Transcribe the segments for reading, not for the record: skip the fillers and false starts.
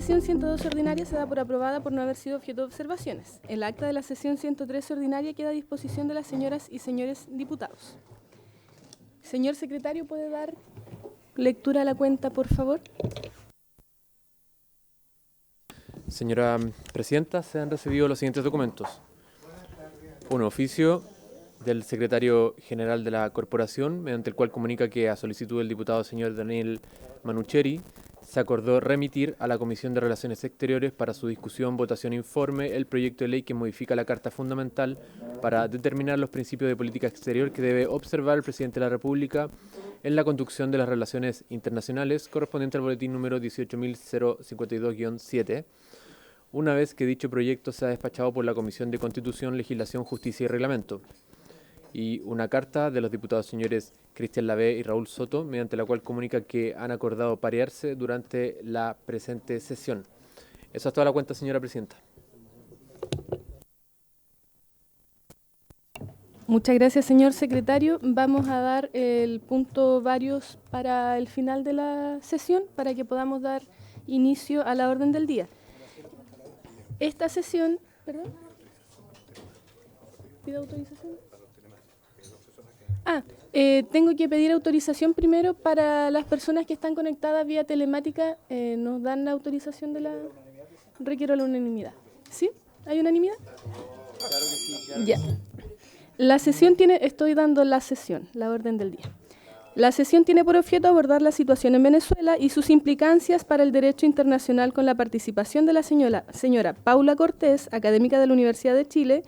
sesión 112 ordinaria se da por aprobada por no haber sido objeto de observaciones. El acta de la sesión 113 ordinaria queda a disposición de las señoras y señores diputados. Señor secretario, ¿puede dar lectura a la cuenta, por favor? Señora Presidenta, se han recibido los siguientes documentos. Un oficio del Secretario General de la Corporación, mediante el cual comunica que, a solicitud del diputado señor Daniel Manucheri, se acordó remitir a la Comisión de Relaciones Exteriores para su discusión, votación e informe el proyecto de ley que modifica la Carta Fundamental para determinar los principios de política exterior que debe observar el Presidente de la República en la conducción de las relaciones internacionales, correspondiente al boletín número 18.052-7, una vez que dicho proyecto sea despachado por la Comisión de Constitución, Legislación, Justicia y Reglamento. Y una carta de los diputados señores Cristian Lavé y Raúl Soto, mediante la cual comunica que han acordado parearse durante la presente sesión. Eso es toda la cuenta, señora Presidenta. Muchas gracias, señor secretario. Vamos a dar el punto varios para el final de la sesión, para que podamos dar inicio a la orden del día. Esta sesión... ¿Perdón? ¿Pide autorización? Tengo que pedir autorización primero para las personas que están conectadas vía telemática. ¿Nos dan la autorización de la...? Requiero la unanimidad. ¿Sí? ¿Hay unanimidad? Claro que sí, claro. Ya. La sesión tiene... Estoy dando la sesión, la orden del día. La sesión tiene por objeto abordar la situación en Venezuela y sus implicancias para el derecho internacional con la participación de la señora Paula Cortés, académica de la Universidad de Chile,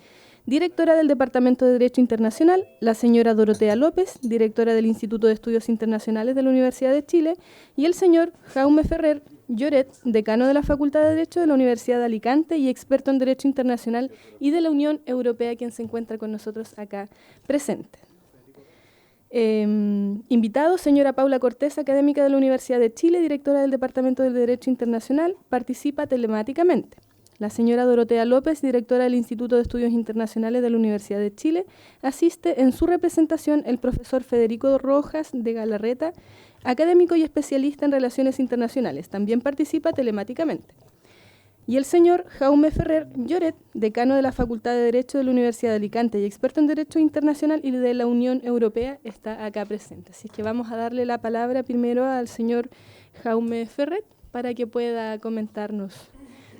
directora del Departamento de Derecho Internacional, la señora Dorotea López, directora del Instituto de Estudios Internacionales de la Universidad de Chile, y el señor Jaume Ferrer Lloret, decano de la Facultad de Derecho de la Universidad de Alicante y experto en Derecho Internacional y de la Unión Europea, quien se encuentra con nosotros acá presente. Invitado, señora Paula Cortés, académica de la Universidad de Chile, directora del Departamento de Derecho Internacional, participa telemáticamente. La señora Dorotea López, directora del Instituto de Estudios Internacionales de la Universidad de Chile, asiste en su representación el profesor Federico Rojas de Galarreta, académico y especialista en relaciones internacionales. También participa telemáticamente. Y el señor Jaume Ferrer Lloret, decano de la Facultad de Derecho de la Universidad de Alicante y experto en Derecho Internacional y de la Unión Europea, está acá presente. Así que vamos a darle la palabra primero al señor Jaume Ferrer para que pueda comentarnos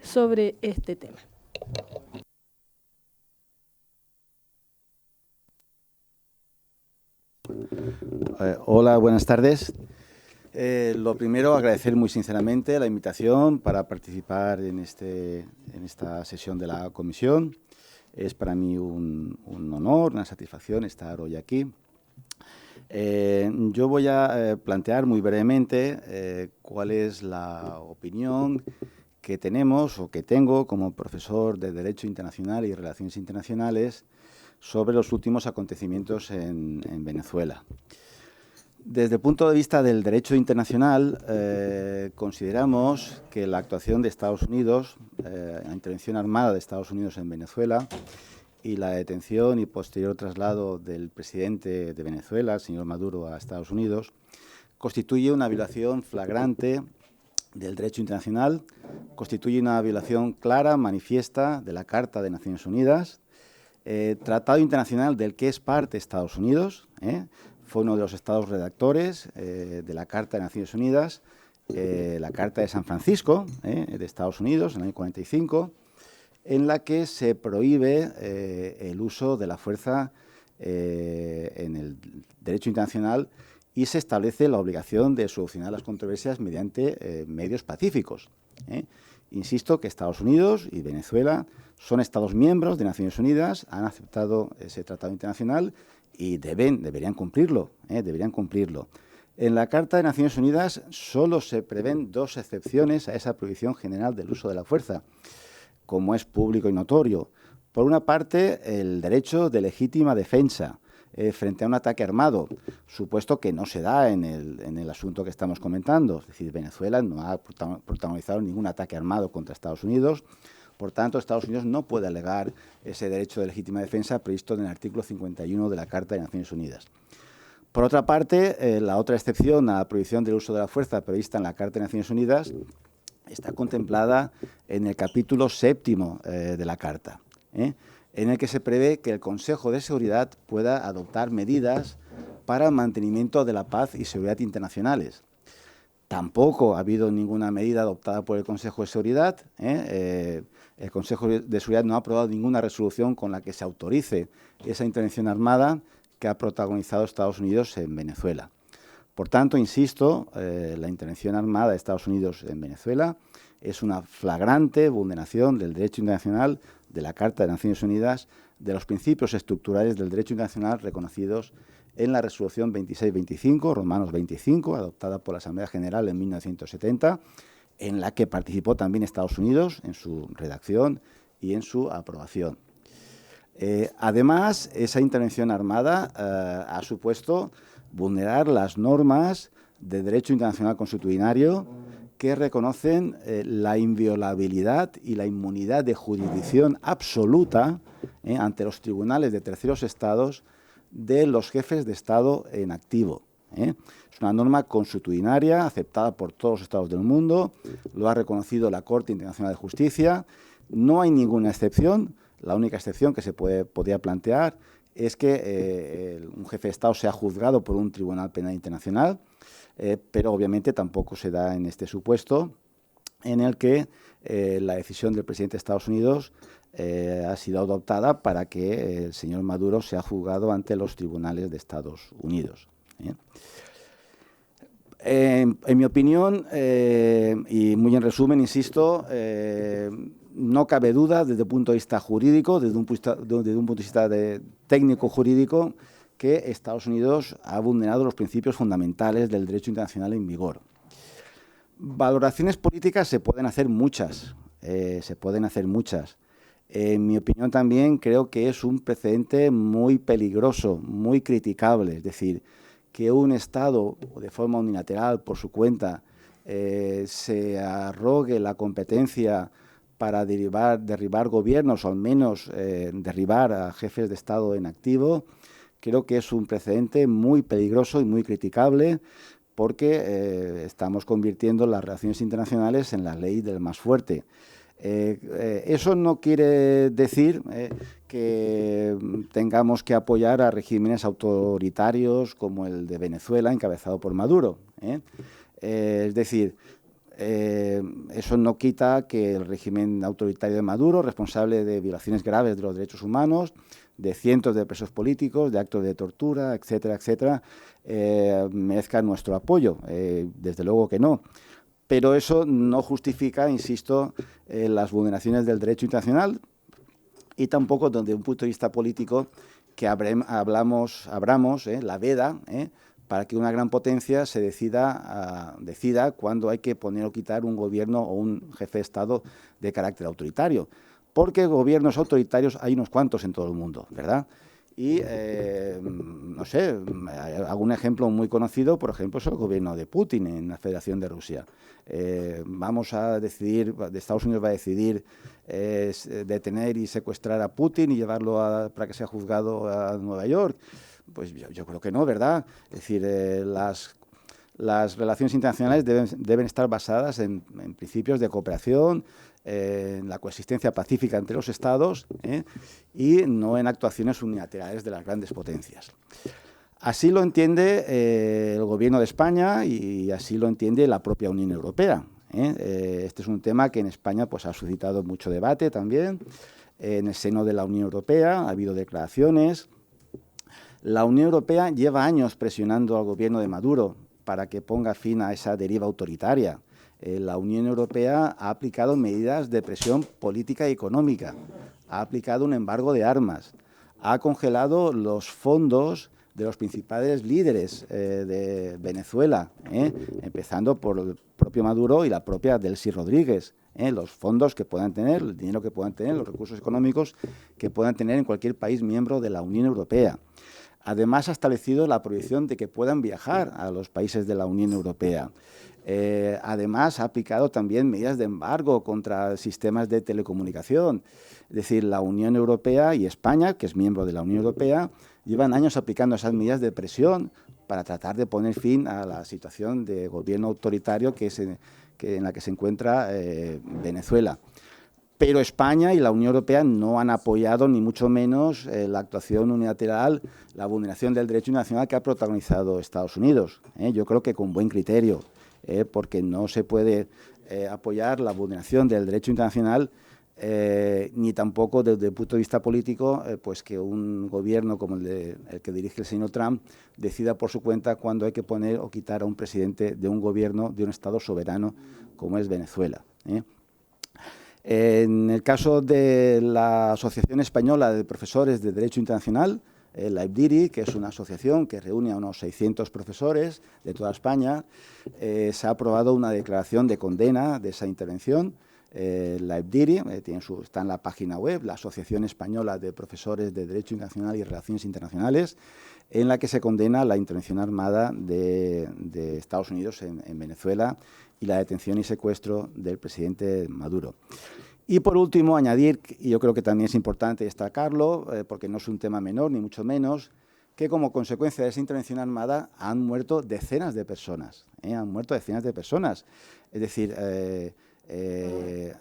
sobre este tema. Hola, buenas tardes. Lo primero, agradecer muy sinceramente la invitación para participar en esta sesión de la comisión. Es para mí un honor, una satisfacción estar hoy aquí. Yo voy a plantear muy brevemente cuál es la opinión que tenemos o que tengo como profesor de Derecho Internacional y Relaciones Internacionales sobre los últimos acontecimientos en Venezuela. Desde el punto de vista del derecho internacional, consideramos que la actuación de Estados Unidos, la intervención armada de Estados Unidos en Venezuela y la detención y posterior traslado del presidente de Venezuela, el señor Maduro, a Estados Unidos, constituye una violación flagrante del derecho internacional, constituye una violación clara, manifiesta, de la Carta de Naciones Unidas, tratado internacional del que es parte Estados Unidos, fue uno de los estados redactores de la Carta de Naciones Unidas, la Carta de San Francisco de Estados Unidos, en el año 45, en la que se prohíbe el uso de la fuerza en el derecho internacional y se establece la obligación de solucionar las controversias mediante medios pacíficos. Insisto que Estados Unidos y Venezuela son Estados miembros de Naciones Unidas, han aceptado ese tratado internacional y deberían cumplirlo, deberían cumplirlo. En la Carta de Naciones Unidas solo se prevén dos excepciones a esa prohibición general del uso de la fuerza, como es público y notorio. Por una parte, el derecho de legítima defensa frente a un ataque armado, supuesto que no se da en el asunto que estamos comentando. Es decir, Venezuela no ha protagonizado ningún ataque armado contra Estados Unidos. Por tanto, Estados Unidos no puede alegar ese derecho de legítima defensa previsto en el artículo 51 de la Carta de Naciones Unidas. Por otra parte, la otra excepción a la prohibición del uso de la fuerza prevista en la Carta de Naciones Unidas está contemplada en el capítulo 7º de la Carta, en el que se prevé que el Consejo de Seguridad pueda adoptar medidas para el mantenimiento de la paz y seguridad internacionales. Tampoco ha habido ninguna medida adoptada por el Consejo de Seguridad. El Consejo de Seguridad no ha aprobado ninguna resolución con la que se autorice esa intervención armada que ha protagonizado Estados Unidos en Venezuela. Por tanto, insisto, la intervención armada de Estados Unidos en Venezuela es una flagrante vulneración del derecho internacional, de la Carta de Naciones Unidas, de los principios estructurales del derecho internacional reconocidos en la Resolución 2625, Romanos 25, adoptada por la Asamblea General en 1970, en la que participó también Estados Unidos en su redacción y en su aprobación. Además, esa intervención armada ha supuesto vulnerar las normas de derecho internacional consuetudinario que reconocen la inviolabilidad y la inmunidad de jurisdicción absoluta ante los tribunales de terceros estados de los jefes de Estado en activo. Es una norma consuetudinaria aceptada por todos los estados del mundo, lo ha reconocido la Corte Internacional de Justicia, no hay ninguna excepción, la única excepción que se podría plantear es que un jefe de Estado sea juzgado por un tribunal penal internacional, pero obviamente tampoco se da en este supuesto en el que la decisión del presidente de Estados Unidos ha sido adoptada para que el señor Maduro sea juzgado ante los tribunales de Estados Unidos. En mi opinión, y muy en resumen, insisto, no cabe duda desde el punto de vista jurídico, desde un punto de vista técnico-jurídico, que Estados Unidos ha vulnerado los principios fundamentales del derecho internacional en vigor. Valoraciones políticas se pueden hacer muchas, En mi opinión también creo que es un precedente muy peligroso, muy criticable, es decir, que un Estado de forma unilateral, por su cuenta, se arrogue la competencia para derribar gobiernos, o al menos derribar a jefes de Estado en activo, creo que es un precedente muy peligroso y muy criticable porque estamos convirtiendo las relaciones internacionales en la ley del más fuerte. Eso no quiere decir que tengamos que apoyar a regímenes autoritarios como el de Venezuela, encabezado por Maduro. Es decir, eso no quita que el régimen autoritario de Maduro, responsable de violaciones graves de los derechos humanos, de cientos de presos políticos, de actos de tortura, etcétera, etcétera, merezca nuestro apoyo. Desde luego que no. Pero eso no justifica, insisto, las vulneraciones del derecho internacional y tampoco desde un punto de vista político que abramos la veda para que una gran potencia se decida cuándo hay que poner o quitar un gobierno o un jefe de Estado de carácter autoritario. Porque gobiernos autoritarios hay unos cuantos en todo el mundo, ¿verdad? Y, no sé, algún ejemplo muy conocido, por ejemplo, es el gobierno de Putin en la Federación de Rusia. Vamos a decidir, Estados Unidos va a decidir detener y secuestrar a Putin y llevarlo para que sea juzgado a Nueva York. Pues yo creo que no, ¿verdad? Es decir, las relaciones internacionales deben estar basadas en principios de cooperación, en la coexistencia pacífica entre los estados y no en actuaciones unilaterales de las grandes potencias. Así lo entiende el Gobierno de España y así lo entiende la propia Unión Europea. Este es un tema que en España pues, ha suscitado mucho debate también. En el seno de la Unión Europea ha habido declaraciones. La Unión Europea lleva años presionando al Gobierno de Maduro para que ponga fin a esa deriva autoritaria. La Unión Europea ha aplicado medidas de presión política y económica, ha aplicado un embargo de armas, ha congelado los fondos de los principales líderes de Venezuela, empezando por el propio Maduro y la propia Delcy Rodríguez, los fondos que puedan tener, el dinero que puedan tener, los recursos económicos que puedan tener en cualquier país miembro de la Unión Europea. Además, ha establecido la prohibición de que puedan viajar a los países de la Unión Europea. Además, ha aplicado también medidas de embargo contra sistemas de telecomunicación. Es decir, la Unión Europea y España, que es miembro de la Unión Europea, llevan años aplicando esas medidas de presión para tratar de poner fin a la situación de gobierno autoritario que en la que se encuentra Venezuela. Pero España y la Unión Europea no han apoyado, ni mucho menos, la actuación unilateral, la vulneración del derecho internacional que ha protagonizado Estados Unidos. Yo creo que con buen criterio, porque no se puede apoyar la vulneración del derecho internacional, ni tampoco desde el punto de vista político, pues que un gobierno como el que dirige el señor Trump decida por su cuenta cuándo hay que poner o quitar a un presidente de un gobierno, de un Estado soberano como es Venezuela. En el caso de la Asociación Española de Profesores de Derecho Internacional, la IBDIRI, que es una asociación que reúne a unos 600 profesores de toda España, se ha aprobado una declaración de condena de esa intervención. La IBDIRI está en la página web, la Asociación Española de Profesores de Derecho Internacional y Relaciones Internacionales, en la que se condena la intervención armada de Estados Unidos en Venezuela y la detención y secuestro del presidente Maduro. Y por último, añadir, y yo creo que también es importante destacarlo, porque no es un tema menor, ni mucho menos, que como consecuencia de esa intervención armada han muerto decenas de personas. Han muerto decenas de personas. Es decir,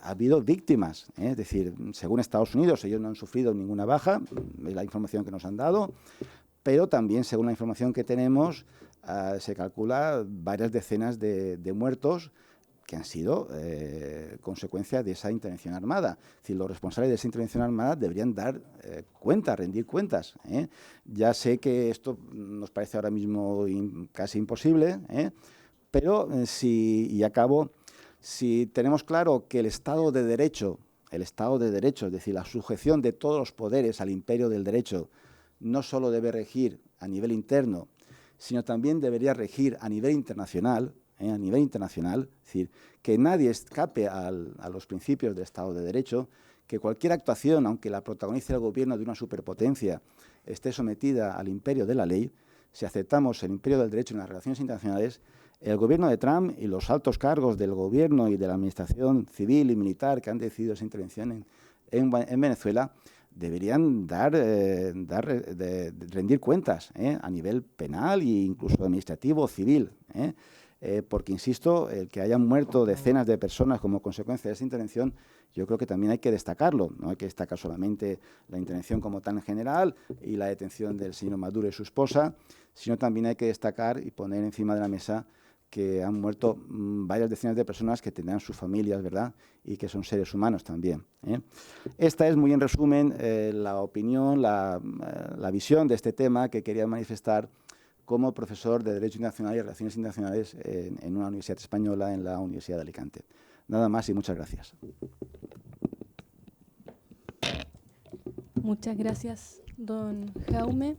ha habido víctimas. Es decir, según Estados Unidos, ellos no han sufrido ninguna baja, es la información que nos han dado, pero también, según la información que tenemos, se calcula varias decenas de muertos que han sido consecuencia de esa intervención armada. Es decir, los responsables de esa intervención armada deberían dar rendir cuentas. Ya sé que esto nos parece ahora mismo casi imposible, pero y acabo, si tenemos claro que el Estado de Derecho, es decir, la sujeción de todos los poderes al imperio del derecho, no solo debe regir a nivel interno, sino también debería regir a nivel internacional, es decir, que nadie escape a los principios del Estado de Derecho, que cualquier actuación, aunque la protagonice el gobierno de una superpotencia, esté sometida al imperio de la ley. Si aceptamos el imperio del derecho en las relaciones internacionales, el gobierno de Trump y los altos cargos del gobierno y de la administración civil y militar que han decidido esa intervención en Venezuela deberían rendir cuentas a nivel penal e incluso administrativo o civil. Porque, insisto, el que hayan muerto decenas de personas como consecuencia de esa intervención, yo creo que también hay que destacarlo. No hay que destacar solamente la intervención como tal en general y la detención del señor Maduro y su esposa, sino también hay que destacar y poner encima de la mesa que han muerto varias decenas de personas que tendrán sus familias, ¿verdad?, y que son seres humanos también. Esta es, muy en resumen, la opinión, la visión de este tema que quería manifestar como profesor de Derecho Internacional y Relaciones Internacionales en una universidad española, en la Universidad de Alicante. Nada más y muchas gracias. Muchas gracias, don Jaume.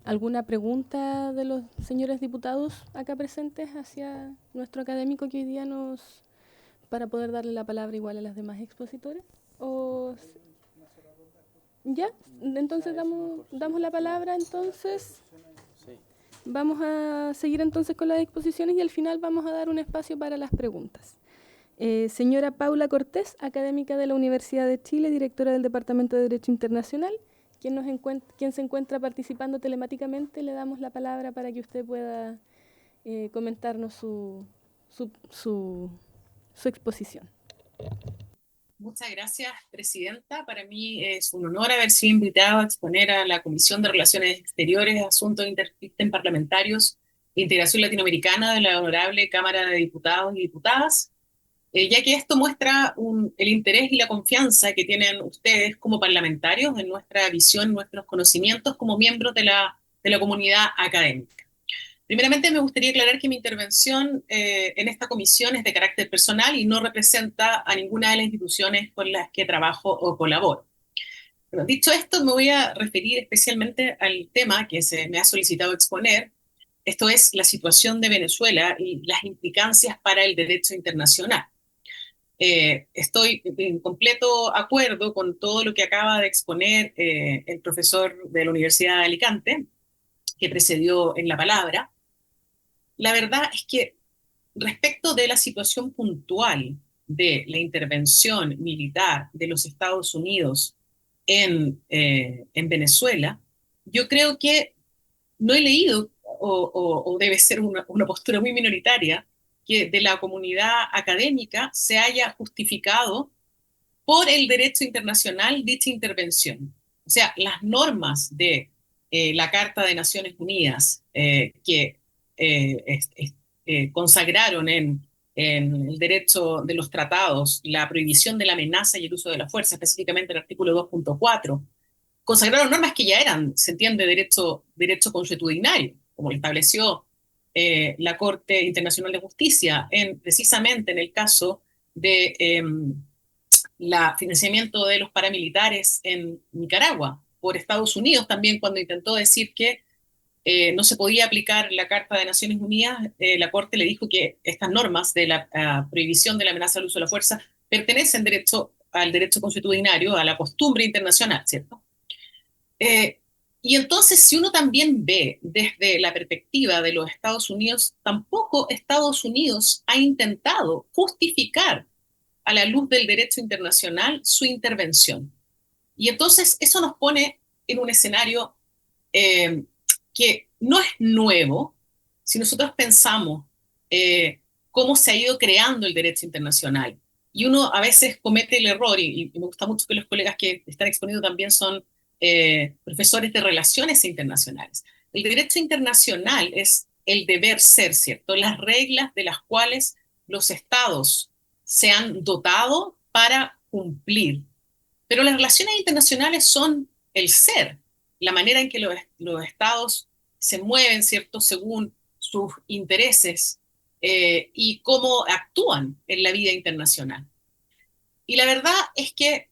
¿Alguna pregunta de los señores diputados acá presentes hacia nuestro académico que hoy día para poder darle la palabra igual a las demás expositores? ¿Ya? Entonces damos la palabra, entonces. Vamos a seguir entonces con las exposiciones y al final vamos a dar un espacio para las preguntas. Señora Paula Cortés, académica de la Universidad de Chile, directora del Departamento de Derecho Internacional, quien se encuentra participando telemáticamente, le damos la palabra para que usted pueda comentarnos su exposición. Muchas gracias, presidenta. Para mí es un honor haber sido invitado a exponer a la Comisión de Relaciones Exteriores, Asuntos Interparlamentarios e Integración Latinoamericana de la Honorable Cámara de Diputados y Diputadas, ya que esto muestra el interés y la confianza que tienen ustedes como parlamentarios en nuestra visión, nuestros conocimientos como miembros de la comunidad académica. Primeramente, me gustaría aclarar que mi intervención en esta comisión es de carácter personal y no representa a ninguna de las instituciones con las que trabajo o colaboro. Bueno, dicho esto, me voy a referir especialmente al tema que se me ha solicitado exponer. Esto es la situación de Venezuela y las implicancias para el derecho internacional. Estoy en completo acuerdo con todo lo que acaba de exponer el profesor de la Universidad de Alicante, que precedió en la palabra. La verdad es que respecto de la situación puntual de la intervención militar de los Estados Unidos en Venezuela, yo creo que no he leído, o debe ser una postura muy minoritaria, que de la comunidad académica se haya justificado por el derecho internacional dicha intervención. O sea, las normas de la Carta de Naciones Unidas que consagraron en el derecho de los tratados la prohibición de la amenaza y el uso de la fuerza, específicamente el artículo 2.4, consagraron normas que ya eran, se entiende, derecho consuetudinario, como lo estableció la Corte Internacional de Justicia, precisamente en el caso de financiamiento de los paramilitares en Nicaragua, por Estados Unidos también, cuando intentó decir que no se podía aplicar la Carta de Naciones Unidas, la Corte le dijo que estas normas de la prohibición de la amenaza al uso de la fuerza pertenecen al derecho consuetudinario, a la costumbre internacional, ¿cierto? Eh, y entonces, si uno también ve desde la perspectiva de los Estados Unidos, tampoco Estados Unidos ha intentado justificar a la luz del derecho internacional su intervención. Y entonces eso nos pone en un escenario eh, que no es nuevo si nosotros pensamos cómo se ha ido creando el derecho internacional. Y uno a veces comete el error, y me gusta mucho que los colegas que están exponiendo también son profesores de relaciones internacionales. El derecho internacional es el deber ser, ¿cierto? Las reglas de las cuales los estados se han dotado para cumplir. Pero las relaciones internacionales son el ser, la manera en que los estados se mueven, ¿cierto?, según sus intereses y cómo actúan en la vida internacional. Y la verdad es que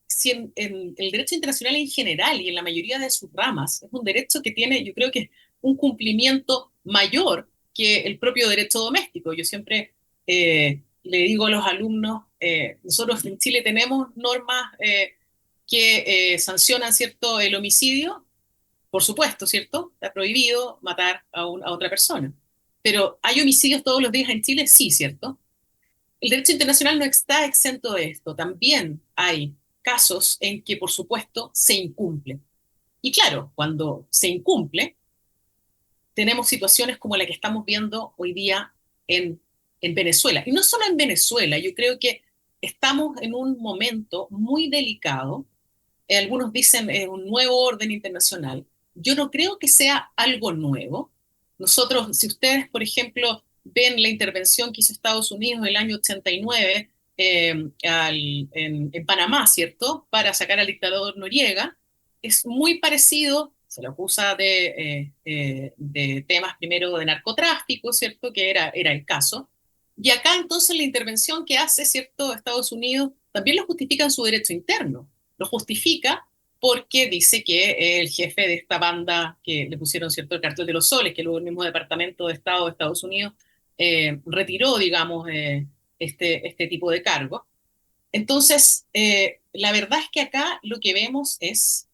si en el derecho internacional en general y en la mayoría de sus ramas es un derecho que tiene, yo creo que un cumplimiento mayor que el propio derecho doméstico. Yo siempre le digo a los alumnos, nosotros en Chile tenemos normas que sancionan, ¿cierto?, el homicidio, por supuesto, ¿cierto? Está prohibido matar a otra persona. Pero ¿hay homicidios todos los días en Chile? Sí, ¿cierto? El derecho internacional no está exento de esto. También hay casos en que, por supuesto, se incumple. Y claro, cuando se incumple, tenemos situaciones como la que estamos viendo hoy día en Venezuela. Y no solo en Venezuela, yo creo que estamos en un momento muy delicado. Algunos dicen un nuevo orden internacional. Yo no creo que sea algo nuevo. Nosotros, si ustedes, por ejemplo, ven la intervención que hizo Estados Unidos en el año 89 en Panamá, ¿cierto?, para sacar al dictador Noriega, es muy parecido, se le acusa de temas primero de narcotráfico, ¿cierto?, que era el caso. Y acá entonces la intervención que hace, ¿cierto?, Estados Unidos también lo justifica en su derecho interno. Lo justifica porque dice que el jefe de esta banda que le pusieron, ¿cierto?, el Cartel de los Soles, que luego el mismo Departamento de Estado de Estados Unidos retiró, digamos, este tipo de cargo. Entonces, la verdad es que acá lo que vemos es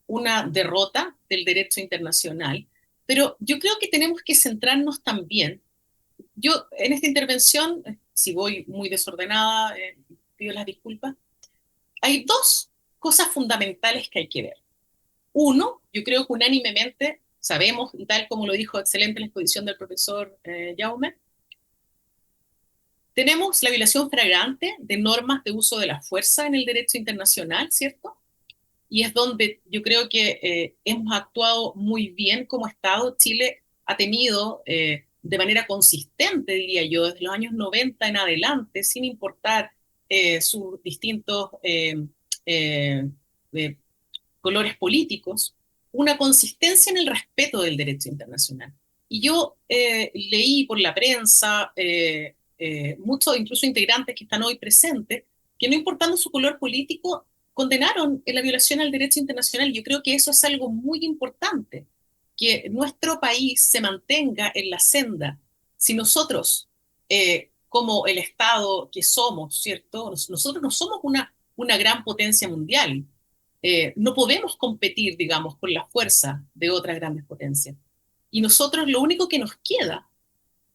una derrota del derecho internacional, pero yo creo que tenemos que centrarnos también. Yo en esta intervención, si voy muy desordenada, pido las disculpas, hay dos cosas fundamentales que hay que ver. Uno, yo creo que unánimemente sabemos, y tal como lo dijo excelente la exposición del profesor Jaume, tenemos la violación flagrante de normas de uso de la fuerza en el derecho internacional, ¿cierto? Y es donde yo creo que hemos actuado muy bien como Estado. Chile ha tenido de manera consistente, diría yo, desde los años 90 en adelante, sin importar sus distintos eh, eh, colores políticos, una consistencia en el respeto del derecho internacional. Y yo leí por la prensa, muchos incluso integrantes que están hoy presentes, que no importando su color político, condenaron la violación al derecho internacional. Yo creo que eso es algo muy importante, que nuestro país se mantenga en la senda. Si nosotros, como el Estado que somos, ¿cierto? Nosotros no somos una gran potencia mundial. No podemos competir, digamos, con la fuerza de otras grandes potencias. Y nosotros lo único que nos queda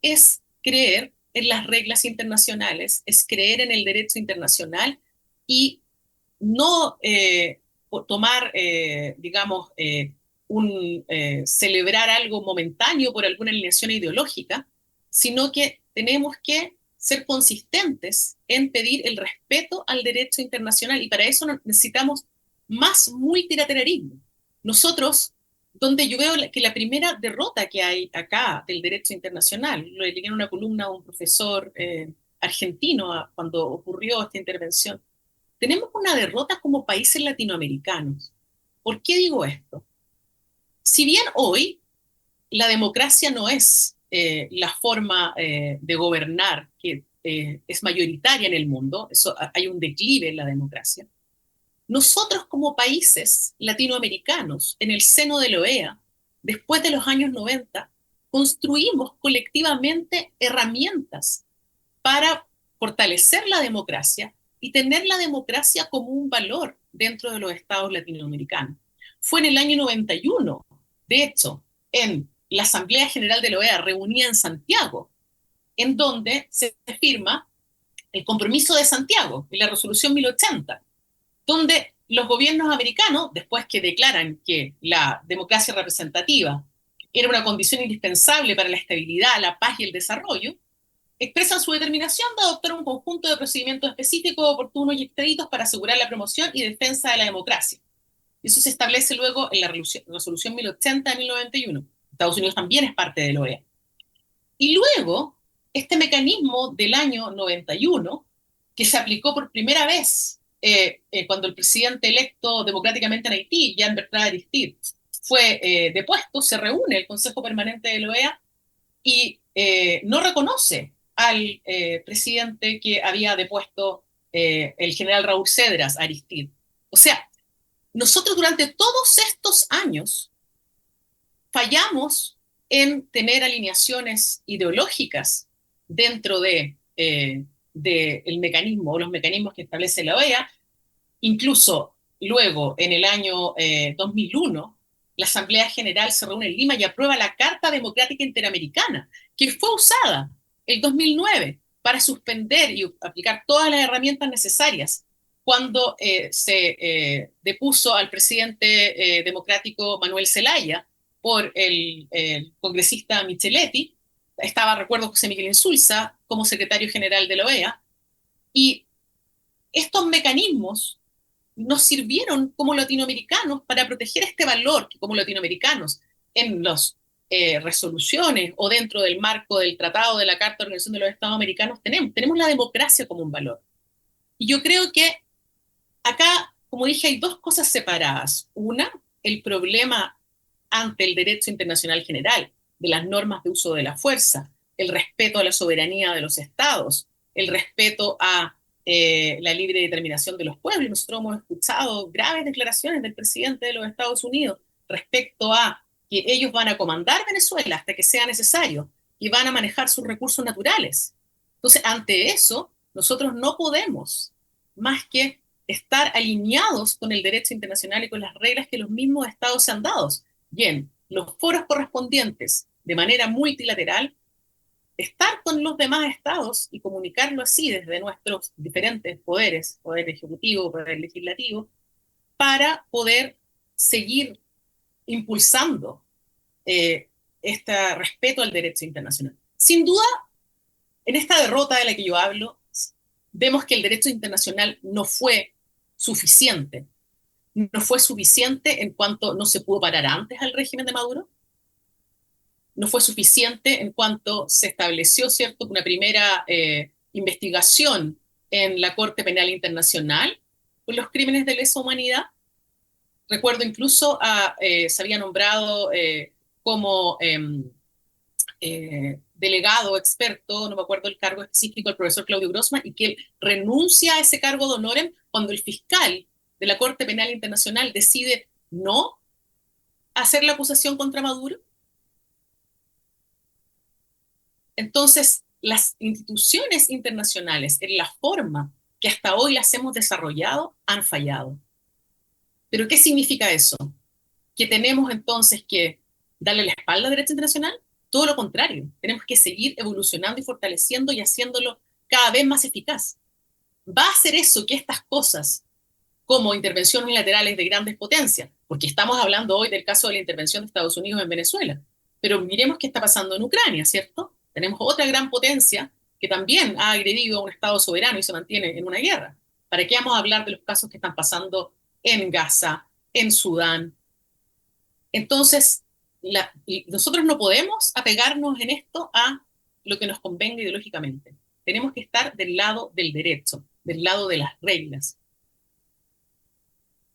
es creer en las reglas internacionales, es creer en el derecho internacional y no tomar, digamos, celebrar algo momentáneo por alguna alineación ideológica, sino que tenemos que ser consistentes en pedir el respeto al derecho internacional, y para eso necesitamos más multilateralismo. Nosotros, donde yo veo que la primera derrota que hay acá del derecho internacional, lo leí en una columna a un profesor argentino cuando ocurrió esta intervención, tenemos una derrota como países latinoamericanos. ¿Por qué digo esto? Si bien hoy la democracia no es la forma de gobernar que es mayoritaria en el mundo, hay un declive en la democracia, nosotros como países latinoamericanos, en el seno de la OEA, después de los años 90, construimos colectivamente herramientas para fortalecer la democracia y tener la democracia como un valor dentro de los estados latinoamericanos. Fue en el año 91, de hecho, en la Asamblea General de la OEA reunida en Santiago, en donde se firma el Compromiso de Santiago y la Resolución 1080, donde los gobiernos americanos, después que declaran que la democracia representativa era una condición indispensable para la estabilidad, la paz y el desarrollo, expresan su determinación de adoptar un conjunto de procedimientos específicos, oportunos y expeditos para asegurar la promoción y defensa de la democracia. Eso se establece luego en la Resolución 1080 de 1991. Estados Unidos también es parte de la OEA. Y luego, este mecanismo del año 91, que se aplicó por primera vez cuando el presidente electo democráticamente en Haití, Jean-Bertrand Aristide, fue depuesto, se reúne el Consejo Permanente de la OEA y no reconoce al presidente que había depuesto el general Raúl Cedras, Aristide. O sea, nosotros durante todos estos años fallamos en tener alineaciones ideológicas dentro del mecanismo o los mecanismos que establece la OEA. Incluso luego, en el año 2001, la Asamblea General se reúne en Lima y aprueba la Carta Democrática Interamericana, que fue usada el 2009 para suspender y aplicar todas las herramientas necesarias cuando se depuso al presidente democrático Manuel Zelaya por el congresista Micheletti. Estaba, recuerdo, José Miguel Insulza como secretario general de la OEA, y estos mecanismos nos sirvieron como latinoamericanos para proteger este valor que como latinoamericanos en las resoluciones o dentro del marco del Tratado de la Carta de la Organización de los Estados Americanos tenemos la democracia como un valor. Y yo creo que acá, como dije, hay dos cosas separadas. Una, el problema ante el derecho internacional general, de las normas de uso de la fuerza, el respeto a la soberanía de los estados, el respeto a la libre determinación de los pueblos. Nosotros hemos escuchado graves declaraciones del presidente de los Estados Unidos respecto a que ellos van a comandar Venezuela hasta que sea necesario y van a manejar sus recursos naturales. Entonces, ante eso, nosotros no podemos más que estar alineados con el derecho internacional y con las reglas que los mismos estados se han dado. Bien, los foros correspondientes, de manera multilateral, estar con los demás estados y comunicarlo así desde nuestros diferentes poderes, poder ejecutivo, poder legislativo, para poder seguir impulsando este respeto al derecho internacional. Sin duda, en esta derrota de la que yo hablo, vemos que el derecho internacional no fue suficiente. No fue suficiente en cuanto no se pudo parar antes al régimen de Maduro. No fue suficiente en cuanto se estableció, ¿cierto?, una primera investigación en la Corte Penal Internacional por los crímenes de lesa humanidad. Recuerdo incluso se había nombrado como delegado experto, no me acuerdo el cargo específico, el profesor Claudio Grossman, y que él renuncia a ese cargo de honorem cuando el fiscal de la Corte Penal Internacional decide no hacer la acusación contra Maduro. Entonces, las instituciones internacionales, en la forma que hasta hoy las hemos desarrollado, han fallado. ¿Pero qué significa eso? ¿Que tenemos entonces que darle la espalda al derecho internacional? Todo lo contrario, tenemos que seguir evolucionando y fortaleciendo y haciéndolo cada vez más eficaz. Va a hacer eso que estas cosas, como intervenciones unilaterales de grandes potencias, porque estamos hablando hoy del caso de la intervención de Estados Unidos en Venezuela, pero miremos qué está pasando en Ucrania, ¿cierto? Tenemos otra gran potencia que también ha agredido a un Estado soberano y se mantiene en una guerra. ¿Para qué vamos a hablar de los casos que están pasando en Gaza, en Sudán? Entonces, nosotros no podemos apegarnos en esto a lo que nos convenga ideológicamente. Tenemos que estar del lado del derecho, del lado de las reglas.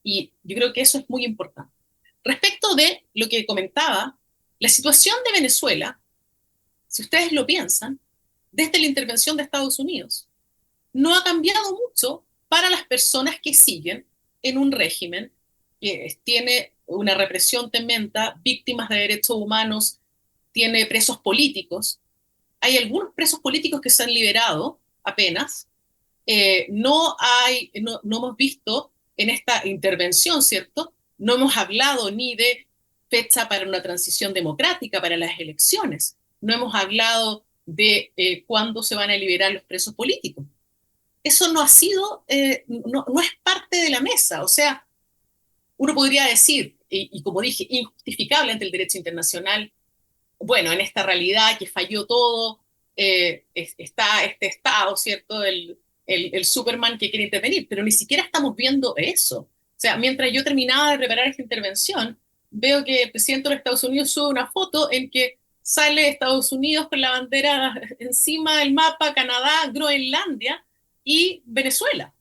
Y yo creo que eso es muy importante. Respecto de lo que comentaba, la situación de Venezuela, si ustedes lo piensan, desde la intervención de Estados Unidos, no ha cambiado mucho para las personas que siguen en un régimen que tiene una represión tremenda, víctimas de derechos humanos, tiene presos políticos. Hay algunos presos políticos que se han liberado apenas. No hemos visto en esta intervención, ¿cierto? No hemos hablado ni de fecha para una transición democrática, para las elecciones. No hemos hablado de cuándo se van a liberar los presos políticos. Eso no ha sido, no es parte de la mesa. O sea, uno podría decir, y como dije, injustificable ante el derecho internacional, bueno, en esta realidad que falló todo, está este Estado, ¿cierto? El Superman que quiere intervenir, pero ni siquiera estamos viendo eso. O sea, mientras yo terminaba de preparar esta intervención, veo que el presidente de los Estados Unidos sube una foto en que sale Estados Unidos con la bandera encima del mapa, Canadá, Groenlandia y Venezuela.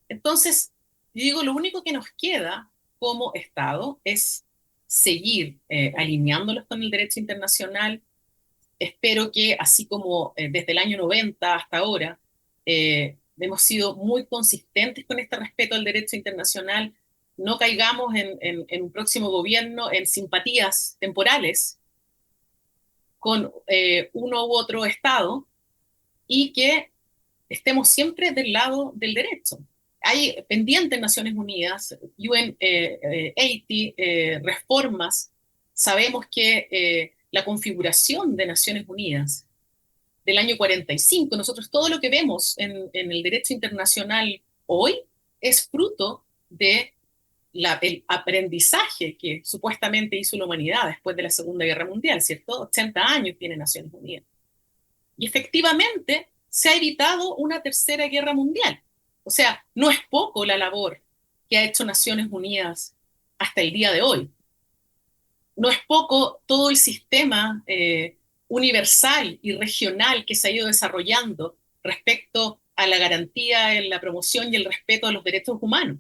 Entonces, yo digo, lo único que nos queda como Estado es seguir alineándolos con el derecho internacional. Espero que, así como desde el año 90 hasta ahora, hemos sido muy consistentes con este respeto al derecho internacional, no caigamos en un próximo gobierno en simpatías temporales con uno u otro Estado y que estemos siempre del lado del derecho. Hay pendientes en Naciones Unidas, UN80, reformas. Sabemos que la configuración de Naciones Unidas del año 45, nosotros todo lo que vemos en el derecho internacional hoy es fruto de el aprendizaje que supuestamente hizo la humanidad después de la Segunda Guerra Mundial, ¿cierto? 80 años tiene Naciones Unidas. Y efectivamente se ha evitado una tercera guerra mundial. O sea, no es poco la labor que ha hecho Naciones Unidas hasta el día de hoy. No es poco todo el sistema universal y regional que se ha ido desarrollando respecto a la garantía, la promoción y el respeto a los derechos humanos.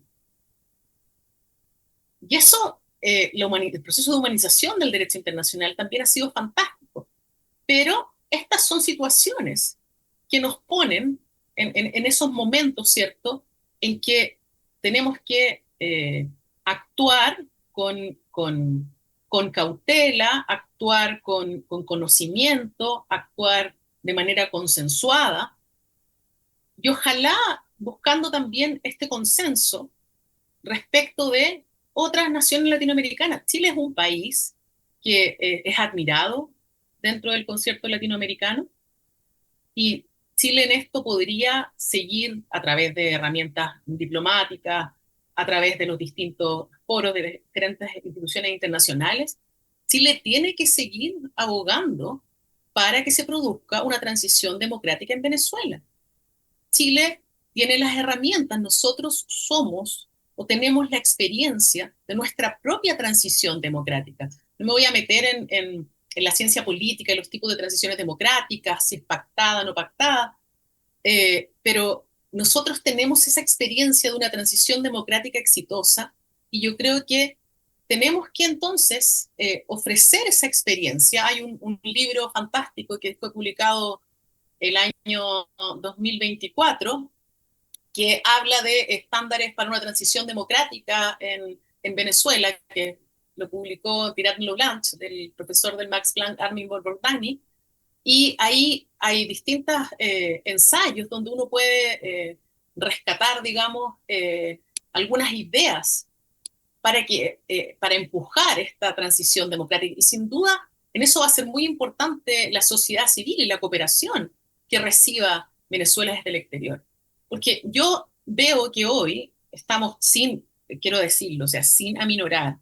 Y eso, el proceso de humanización del derecho internacional también ha sido fantástico. Pero estas son situaciones que nos ponen en esos momentos, ¿cierto?, en que tenemos que actuar con cautela, actuar con conocimiento, actuar de manera consensuada y ojalá buscando también este consenso respecto de otras naciones latinoamericanas. Chile es un país que es admirado dentro del concierto latinoamericano y Chile en esto podría seguir a través de herramientas diplomáticas, a través de los distintos foros de diferentes instituciones internacionales. Chile tiene que seguir abogando para que se produzca una transición democrática en Venezuela. Chile tiene las herramientas, nosotros somos o tenemos la experiencia de nuestra propia transición democrática. No me voy a meter en la ciencia política y los tipos de transiciones democráticas, si es pactada o no pactada, pero nosotros tenemos esa experiencia de una transición democrática exitosa y yo creo que tenemos que entonces ofrecer esa experiencia. Hay un libro fantástico que fue publicado el año 2024 que habla de estándares para una transición democrática en Venezuela, que lo publicó Tirant Leblanc, del profesor del Max Planck, Armin Bordani, y ahí hay distintos ensayos donde uno puede rescatar, digamos, algunas ideas para empujar esta transición democrática. Y sin duda, en eso va a ser muy importante la sociedad civil y la cooperación que reciba Venezuela desde el exterior. Porque yo veo que hoy estamos quiero decirlo, o sea, sin aminorar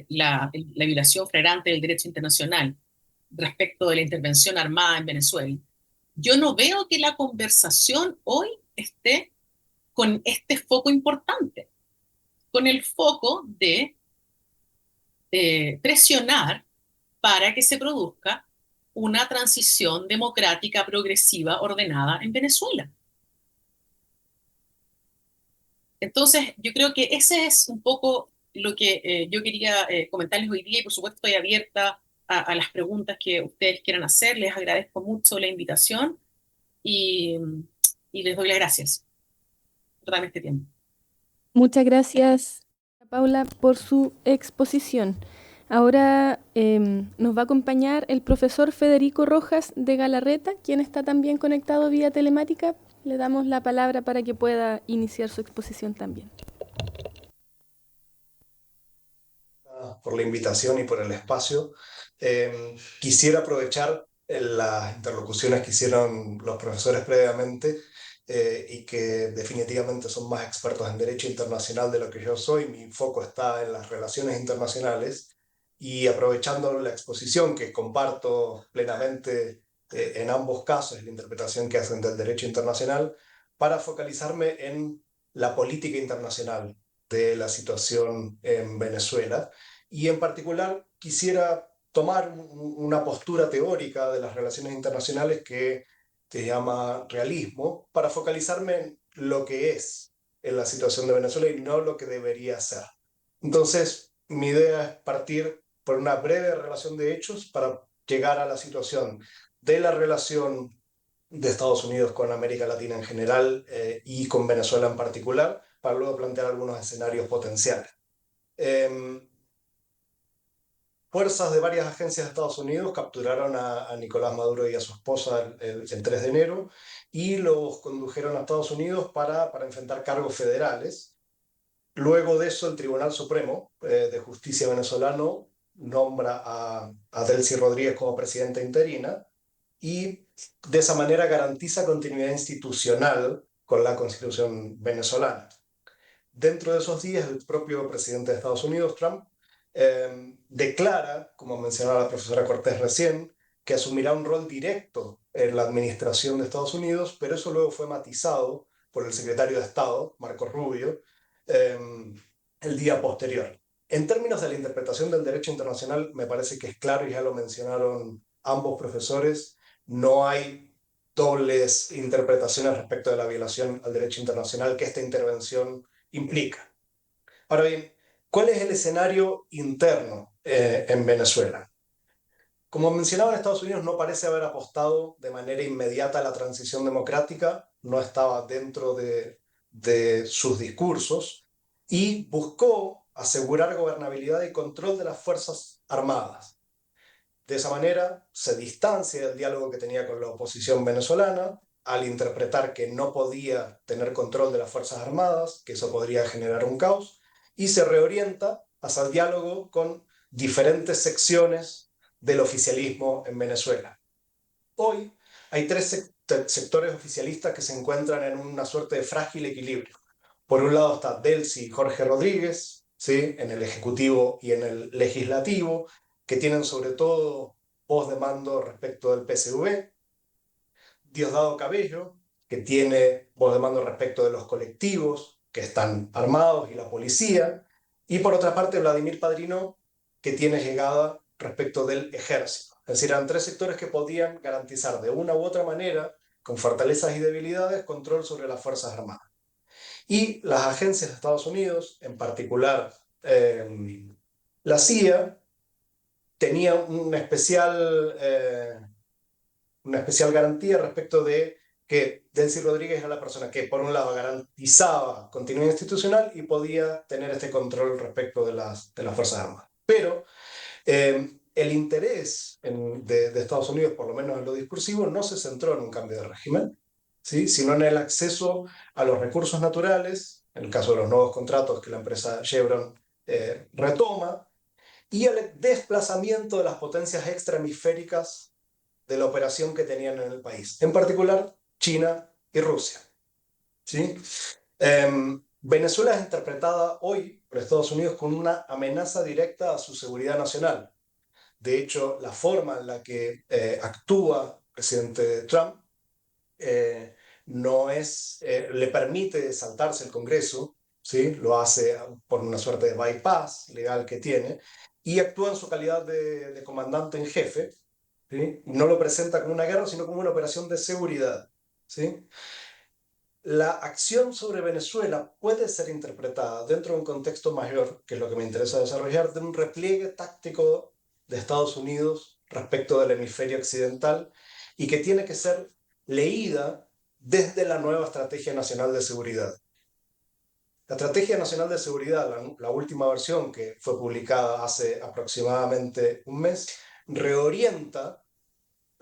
la violación flagrante del derecho internacional, respecto de la intervención armada en Venezuela. Yo no veo que la conversación hoy esté con este foco importante, con el foco de presionar para que se produzca una transición democrática progresiva ordenada en Venezuela. Entonces, yo creo que ese es un poco lo que yo quería comentarles hoy día y por supuesto estoy abierta a las preguntas que ustedes quieran hacer. Les agradezco mucho la invitación y, y les doy las gracias por darme este tiempo. Muchas gracias, Paula, por su exposición. Ahora nos va a acompañar el profesor Federico Rojas de Galarreta, quien está también conectado vía telemática. Le damos la palabra para que pueda iniciar su exposición también. Por la invitación y por el espacio. Quisiera aprovechar las interlocuciones que hicieron los profesores previamente y que definitivamente son más expertos en derecho internacional de lo que yo soy. Mi foco está en las relaciones internacionales y aprovechando la exposición que comparto plenamente en ambos casos, la interpretación que hacen del derecho internacional, para focalizarme en la política internacional de la situación en Venezuela. Y en particular quisiera tomar una postura teórica de las relaciones internacionales que se llama realismo, para focalizarme en lo que es en la situación de Venezuela y no lo que debería ser. Entonces, mi idea es partir por una breve relación de hechos para llegar a la situación de la relación de Estados Unidos con América Latina en general y con Venezuela en particular, para luego plantear algunos escenarios potenciales. Fuerzas de varias agencias de Estados Unidos capturaron a Nicolás Maduro y a su esposa el 3 de enero y los condujeron a Estados Unidos para enfrentar cargos federales. Luego de eso, el Tribunal Supremo de Justicia venezolano nombra a Delcy Rodríguez como presidenta interina y de esa manera garantiza continuidad institucional con la Constitución venezolana. Dentro de esos días, el propio presidente de Estados Unidos, Trump, declara, como mencionaba la profesora Cortés recién, que asumirá un rol directo en la administración de Estados Unidos, pero eso luego fue matizado por el secretario de Estado, Marco Rubio, el día posterior. En términos de la interpretación del derecho internacional, me parece que es claro, y ya lo mencionaron ambos profesores, no hay dobles interpretaciones respecto de la violación al derecho internacional que esta intervención implica. Ahora bien, ¿cuál es el escenario interno en Venezuela? Como mencionaba, Estados Unidos no parece haber apostado de manera inmediata a la transición democrática, no estaba dentro de sus discursos y buscó asegurar gobernabilidad y control de las Fuerzas Armadas. De esa manera se distancia del diálogo que tenía con la oposición venezolana al interpretar que no podía tener control de las Fuerzas Armadas, que eso podría generar un caos, y se reorienta hacia el diálogo con diferentes secciones del oficialismo en Venezuela. Hoy hay tres sectores oficialistas que se encuentran en una suerte de frágil equilibrio. Por un lado está Delcy y Jorge Rodríguez, ¿sí?, en el Ejecutivo y en el Legislativo, que tienen sobre todo voz de mando respecto del PSV. Diosdado Cabello, que tiene voz de mando respecto de los colectivos que están armados y la policía. Y por otra parte, Vladimir Padrino, que tiene llegada respecto del ejército. Es decir, eran tres sectores que podían garantizar de una u otra manera, con fortalezas y debilidades, control sobre las Fuerzas Armadas. Y las agencias de Estados Unidos, en particular la CIA, tenía una especial garantía respecto de que Delcy Rodríguez era la persona que, por un lado, garantizaba continuidad institucional y podía tener este control respecto de las Fuerzas Armadas. Pero el interés de Estados Unidos, por lo menos en lo discursivo, no se centró en un cambio de régimen, ¿sí?, sino en el acceso a los recursos naturales, en el caso de los nuevos contratos que la empresa Chevron retoma, y el desplazamiento de las potencias extrahemisféricas de la operación que tenían en el país, en particular China y Rusia, ¿sí? Venezuela es interpretada hoy por Estados Unidos como una amenaza directa a su seguridad nacional. De hecho, la forma en la que actúa el presidente Trump no es, le permite saltarse el Congreso, ¿sí? Lo hace por una suerte de bypass legal que tiene, y actúa en su calidad de comandante en jefe, ¿sí? No lo presenta como una guerra, sino como una operación de seguridad, ¿sí? La acción sobre Venezuela puede ser interpretada dentro de un contexto mayor, que es lo que me interesa desarrollar, de un repliegue táctico de Estados Unidos respecto del hemisferio occidental y que tiene que ser leída desde la nueva Estrategia Nacional de Seguridad. La Estrategia Nacional de Seguridad, la última versión que fue publicada hace aproximadamente un mes, reorienta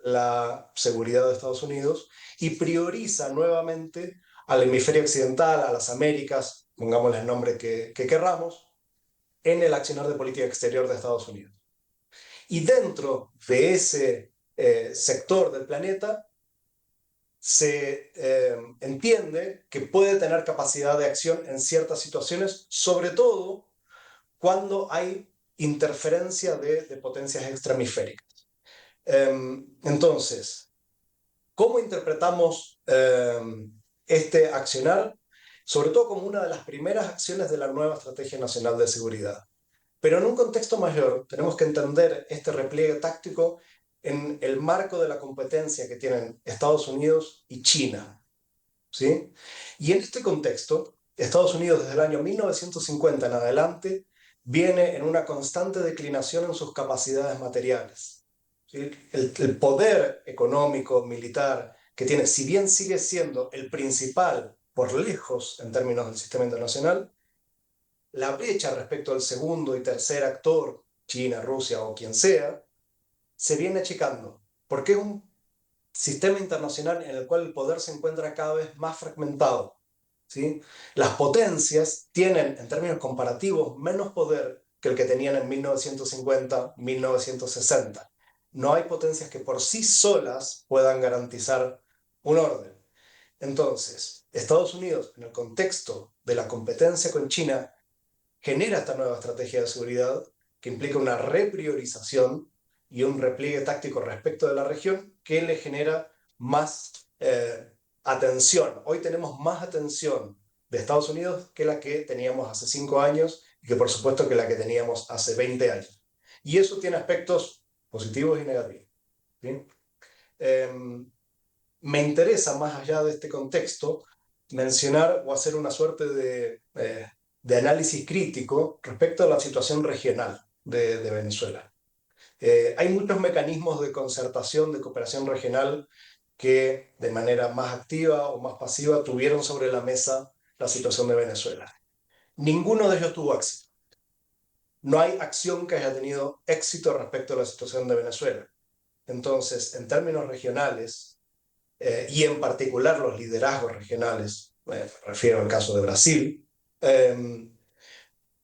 la seguridad de Estados Unidos y prioriza nuevamente al hemisferio occidental, a las Américas, pongámosle el nombre que querramos, en el accionar de política exterior de Estados Unidos. Y dentro de ese sector del planeta se entiende que puede tener capacidad de acción en ciertas situaciones, sobre todo cuando hay interferencia de potencias extrahemisféricas. Entonces, ¿cómo interpretamos este accionar? Sobre todo como una de las primeras acciones de la nueva Estrategia Nacional de Seguridad. Pero en un contexto mayor, tenemos que entender este repliegue táctico en el marco de la competencia que tienen Estados Unidos y China, ¿sí? Y en este contexto, Estados Unidos desde el año 1950 en adelante viene en una constante declinación en sus capacidades materiales, ¿sí? El poder económico, militar que tiene, si bien sigue siendo el principal por lejos en términos del sistema internacional, la brecha respecto al segundo y tercer actor, China, Rusia o quien sea, se viene achicando, porque es un sistema internacional en el cual el poder se encuentra cada vez más fragmentado, ¿sí? Las potencias tienen, en términos comparativos, menos poder que el que tenían en 1950, 1960. No hay potencias que por sí solas puedan garantizar un orden. Entonces, Estados Unidos, en el contexto de la competencia con China, genera esta nueva estrategia de seguridad que implica una repriorización y un repliegue táctico respecto de la región que le genera más atención. Hoy tenemos más atención de Estados Unidos que la que teníamos hace 5 años y que por supuesto que la que teníamos hace 20 años. Y eso tiene aspectos positivos y negativos, ¿sí? Me interesa, más allá de este contexto, mencionar o hacer una suerte de análisis crítico respecto a la situación regional de Venezuela. Hay muchos mecanismos de concertación, de cooperación regional que de manera más activa o más pasiva tuvieron sobre la mesa la situación de Venezuela. Ninguno de ellos tuvo éxito. No hay acción que haya tenido éxito respecto a la situación de Venezuela. Entonces, en términos regionales, y en particular los liderazgos regionales, me refiero al caso de Brasil,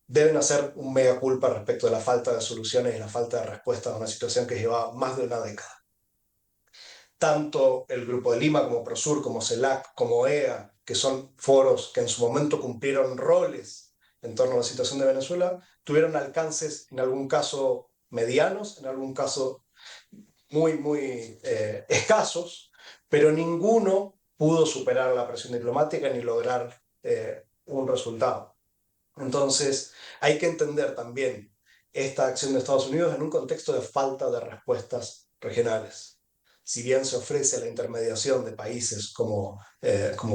deben hacer un mea culpa respecto de la falta de soluciones y la falta de respuesta a una situación que lleva más de una década. Tanto el Grupo de Lima como Prosur, como CELAC, como EA, que son foros que en su momento cumplieron roles en torno a la situación de Venezuela, tuvieron alcances en algún caso medianos, en algún caso muy escasos, pero ninguno pudo superar la presión diplomática ni lograr un resultado. Entonces, hay que entender también esta acción de Estados Unidos en un contexto de falta de respuestas regionales. Si bien se ofrece la intermediación de países como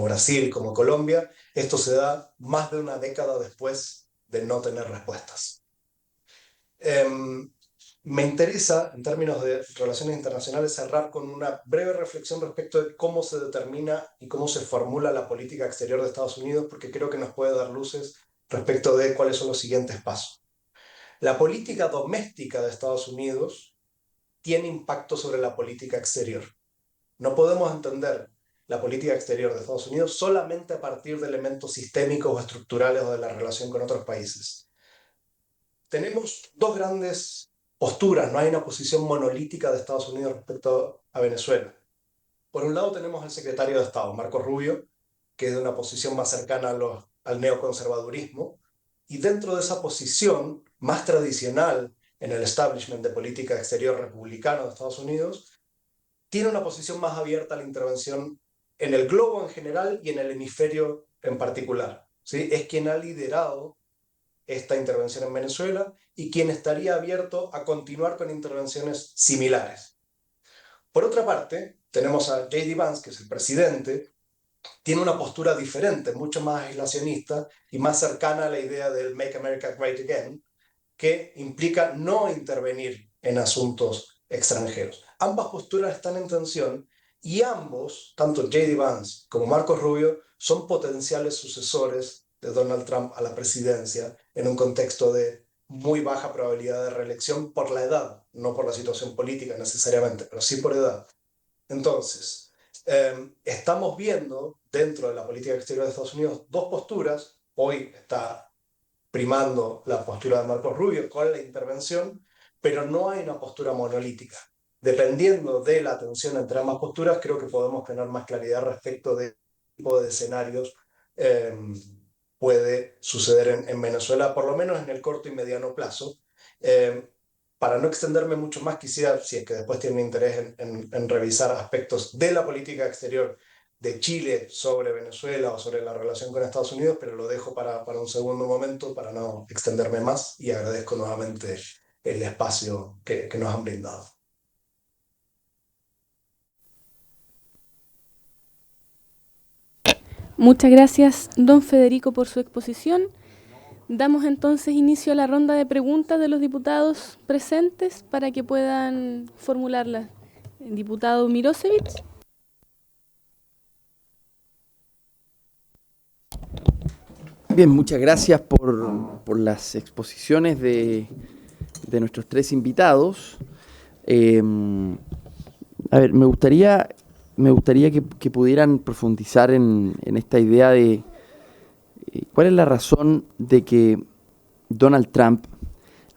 Brasil, como Colombia, esto se da más de una década después de no tener respuestas. Me interesa, en términos de relaciones internacionales, cerrar con una breve reflexión respecto de cómo se determina y cómo se formula la política exterior de Estados Unidos, porque creo que nos puede dar luces respecto de cuáles son los siguientes pasos. La política doméstica de Estados Unidos tiene impacto sobre la política exterior. No podemos entender la política exterior de Estados Unidos solamente a partir de elementos sistémicos o estructurales o de la relación con otros países. Tenemos dos grandes posturas, no hay una posición monolítica de Estados Unidos respecto a Venezuela. Por un lado tenemos al secretario de Estado, Marco Rubio, que es de una posición más cercana al neoconservadurismo, y dentro de esa posición más tradicional en el establishment de política exterior republicano de Estados Unidos, tiene una posición más abierta a la intervención en el globo en general y en el hemisferio en particular, ¿sí? Es quien ha liderado esta intervención en Venezuela y quien estaría abierto a continuar con intervenciones similares. Por otra parte, tenemos a J.D. Vance, que es el presidente, tiene una postura diferente, mucho más aislacionista y más cercana a la idea del Make America Great Again, que implica no intervenir en asuntos extranjeros. Ambas posturas están en tensión y ambos, tanto J.D. Vance como Marcos Rubio, son potenciales sucesores de Donald Trump a la presidencia en un contexto de muy baja probabilidad de reelección por la edad, no por la situación política necesariamente, pero sí por edad. Entonces, estamos viendo dentro de la política exterior de Estados Unidos dos posturas. Hoy está primando la postura de Marcos Rubio con la intervención, pero no hay una postura monolítica. Dependiendo de la tensión entre ambas posturas, creo que podemos tener más claridad respecto de qué tipo de escenarios puede suceder en Venezuela, por lo menos en el corto y mediano plazo. Para no extenderme mucho más, quisiera, si es que después tienen interés en revisar aspectos de la política exterior de Chile sobre Venezuela o sobre la relación con Estados Unidos, pero lo dejo para un segundo momento para no extenderme más y agradezco nuevamente el espacio que nos han brindado. Muchas gracias, don Federico, por su exposición. Damos entonces inicio a la ronda de preguntas de los diputados presentes para que puedan formularlas. Diputado Mirosevic. Bien, muchas gracias por las exposiciones de nuestros tres invitados. A ver, me gustaría que pudieran profundizar en esta idea de cuál es la razón de que Donald Trump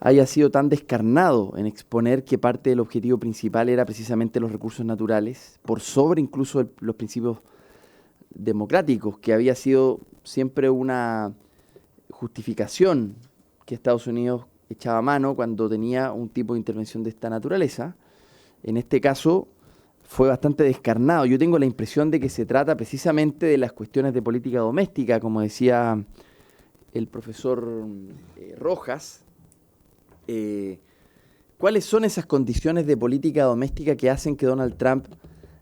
haya sido tan descarnado en exponer que parte del objetivo principal era precisamente los recursos naturales, por sobre incluso los principios democráticos, que había sido siempre una justificación que Estados Unidos echaba mano cuando tenía un tipo de intervención de esta naturaleza. En este caso fue bastante descarnado. Yo tengo la impresión de que se trata precisamente de las cuestiones de política doméstica, como decía el profesor Rojas. ¿Cuáles son esas condiciones de política doméstica que hacen que Donald Trump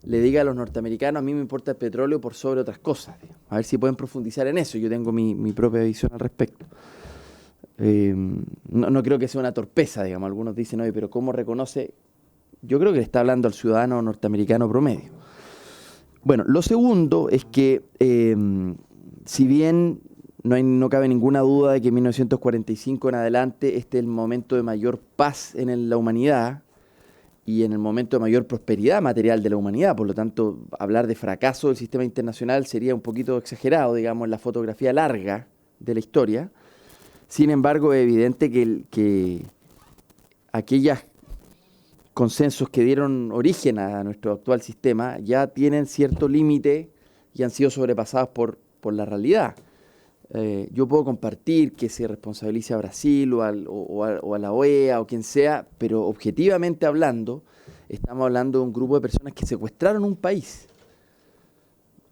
le diga a los norteamericanos, a mí me importa el petróleo por sobre otras cosas? A ver si pueden profundizar en eso. Yo tengo mi propia visión al respecto. No creo que sea una torpeza, digamos. Algunos dicen, oye, pero ¿cómo reconoce? Yo creo que le está hablando al ciudadano norteamericano promedio. Bueno, lo segundo es que, si bien no cabe ninguna duda de que en 1945 en adelante este es el momento de mayor paz en la humanidad y en el momento de mayor prosperidad material de la humanidad, por lo tanto, hablar de fracaso del sistema internacional sería un poquito exagerado, digamos, en la fotografía larga de la historia. Sin embargo, es evidente que aquellos consensos que dieron origen a nuestro actual sistema ya tienen cierto límite y han sido sobrepasados por la realidad. Yo puedo compartir que se responsabilice a Brasil o a la OEA o quien sea, pero objetivamente hablando, estamos hablando de un grupo de personas que secuestraron un país.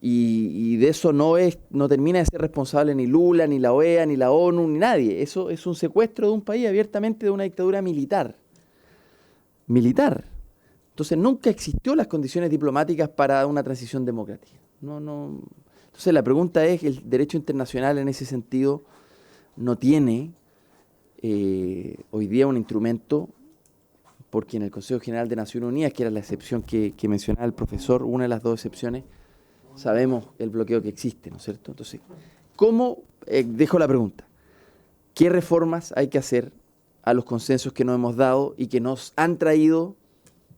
Y de eso no termina de ser responsable ni Lula, ni la OEA, ni la ONU, ni nadie. Eso es un secuestro de un país abiertamente de una dictadura militar. Entonces nunca existió las condiciones diplomáticas para una transición democrática. Entonces la pregunta es, el derecho internacional en ese sentido no tiene hoy día un instrumento, porque en el Consejo General de Naciones Unidas, que era la excepción que mencionaba el profesor, una de las dos excepciones, sabemos el bloqueo que existe, ¿no es cierto? Entonces, ¿cómo? Dejo la pregunta. ¿Qué reformas hay que hacer a los consensos que nos hemos dado y que nos han traído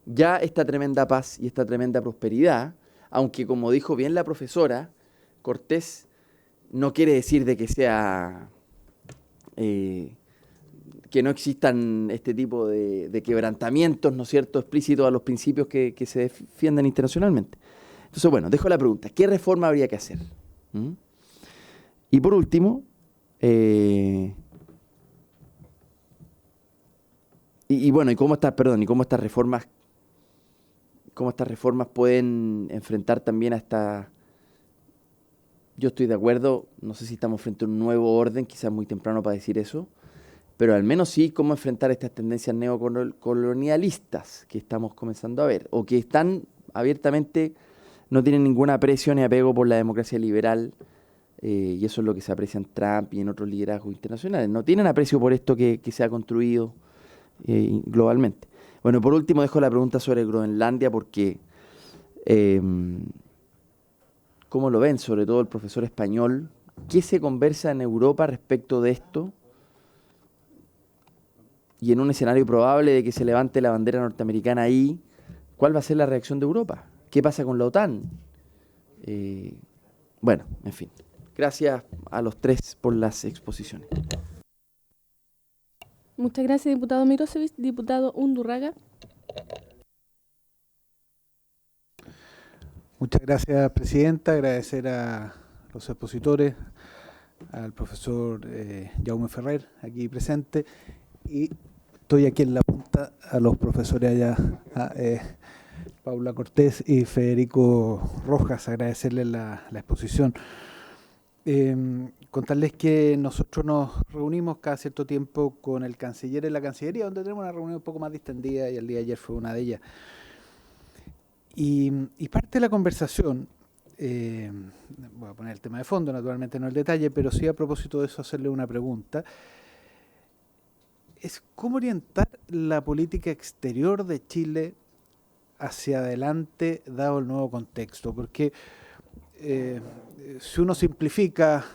ya esta tremenda paz y esta tremenda prosperidad? Aunque, como dijo bien la profesora Cortés, no quiere decir de que sea que no existan este tipo de quebrantamientos, ¿no es cierto?, explícitos a los principios que se defienden internacionalmente. Entonces, bueno, dejo la pregunta. ¿Qué reforma habría que hacer? Y por último, Y bueno, ¿y cómo estas reformas pueden enfrentar también a esta... Yo estoy de acuerdo, no sé si estamos frente a un nuevo orden, quizás muy temprano para decir eso, pero al menos sí cómo enfrentar estas tendencias neocolonialistas que estamos comenzando a ver, o que están abiertamente, no tienen ningún aprecio ni apego por la democracia liberal, y eso es lo que se aprecia en Trump y en otros liderazgos internacionales. No tienen aprecio por esto que se ha construido globalmente. Bueno, por último dejo la pregunta sobre Groenlandia porque... ¿cómo lo ven? Sobre todo el profesor español. ¿Qué se conversa en Europa respecto de esto? Y en un escenario probable de que se levante la bandera norteamericana ahí, ¿cuál va a ser la reacción de Europa? ¿Qué pasa con la OTAN? Bueno, en fin. Gracias a los tres por las exposiciones. Muchas gracias, diputado Mirosevic. Diputado Undurraga. Muchas gracias, presidenta. Agradecer a los expositores, al profesor Jaume Ferrer, aquí presente, y estoy aquí en la punta, a los profesores allá, Paula Cortés y Federico Rojas, agradecerles la exposición. Contarles que nosotros nos reunimos cada cierto tiempo con el canciller en la Cancillería, donde tenemos una reunión un poco más distendida, y el día de ayer fue una de ellas. Y parte de la conversación, voy a poner el tema de fondo, naturalmente no el detalle, pero sí a propósito de eso hacerle una pregunta, es cómo orientar la política exterior de Chile hacia adelante dado el nuevo contexto, porque si uno simplifica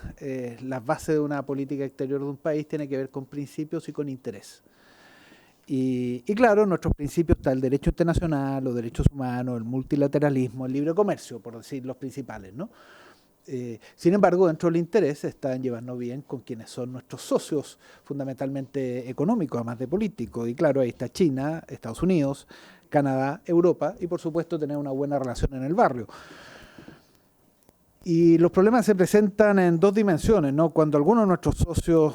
las bases de una política exterior de un país, tiene que ver con principios y con interés. Y claro, nuestros principios está el derecho internacional, los derechos humanos, el multilateralismo, el libre comercio, por decir los principales, ¿no? Sin embargo, dentro del interés está en llevarnos bien con quienes son nuestros socios, fundamentalmente económicos, además de políticos. Y claro, ahí está China, Estados Unidos, Canadá, Europa y por supuesto tener una buena relación en el barrio. Y los problemas se presentan en dos dimensiones, ¿no? Cuando alguno de nuestros socios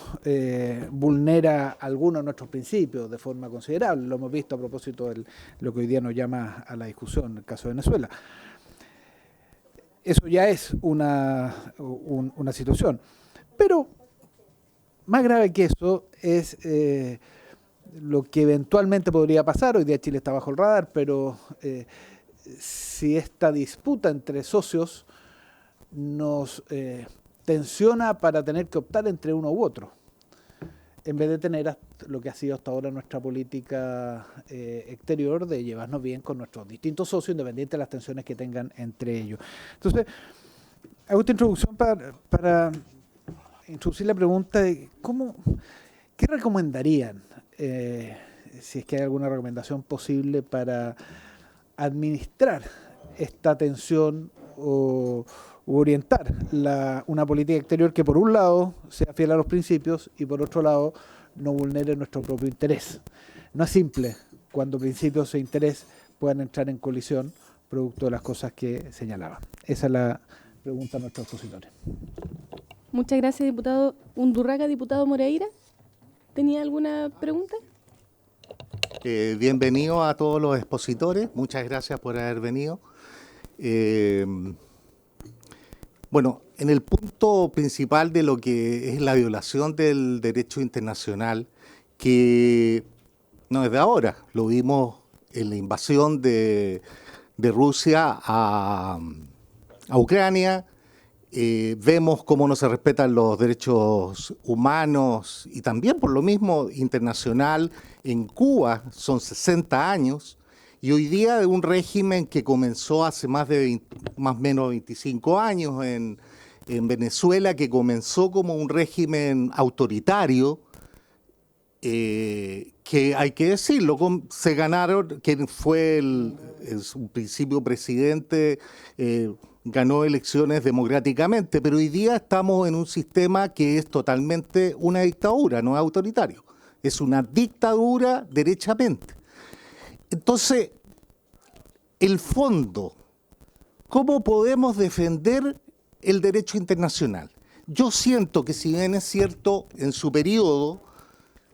vulnera algunos de nuestros principios de forma considerable, lo hemos visto a propósito de lo que hoy día nos llama a la discusión, el caso de Venezuela. Eso ya es una situación. Pero más grave que eso es lo que eventualmente podría pasar. Hoy día Chile está bajo el radar, pero si esta disputa entre socios nos tensiona para tener que optar entre uno u otro, en vez de tener lo que ha sido hasta ahora nuestra política exterior de llevarnos bien con nuestros distintos socios, independiente de las tensiones que tengan entre ellos. Entonces, hago esta introducción para introducir la pregunta de ¿qué recomendarían? Si es que hay alguna recomendación posible para administrar esta tensión o orientar una política exterior que por un lado sea fiel a los principios y por otro lado no vulnere nuestro propio interés. No es simple cuando principios e interés puedan entrar en colisión producto de las cosas que señalaba. Esa es la pregunta a nuestros expositores. Muchas gracias, diputado Undurraga. Diputado Moreira, ¿tenía alguna pregunta? Bienvenido a todos los expositores. Muchas gracias por haber venido. Bueno, en el punto principal de lo que es la violación del derecho internacional, que no es de ahora, lo vimos en la invasión de Rusia a Ucrania, vemos cómo no se respetan los derechos humanos y también por lo mismo internacional en Cuba, son 60 años, y hoy día de un régimen que comenzó hace más o menos 25 años en Venezuela, que comenzó como un régimen autoritario, que hay que decirlo, se ganaron, quien fue en su principio presidente, ganó elecciones democráticamente, pero hoy día estamos en un sistema que es totalmente una dictadura, no es autoritario, es una dictadura derechamente. Entonces, el fondo, ¿cómo podemos defender el derecho internacional? Yo siento que si bien es cierto, en su periodo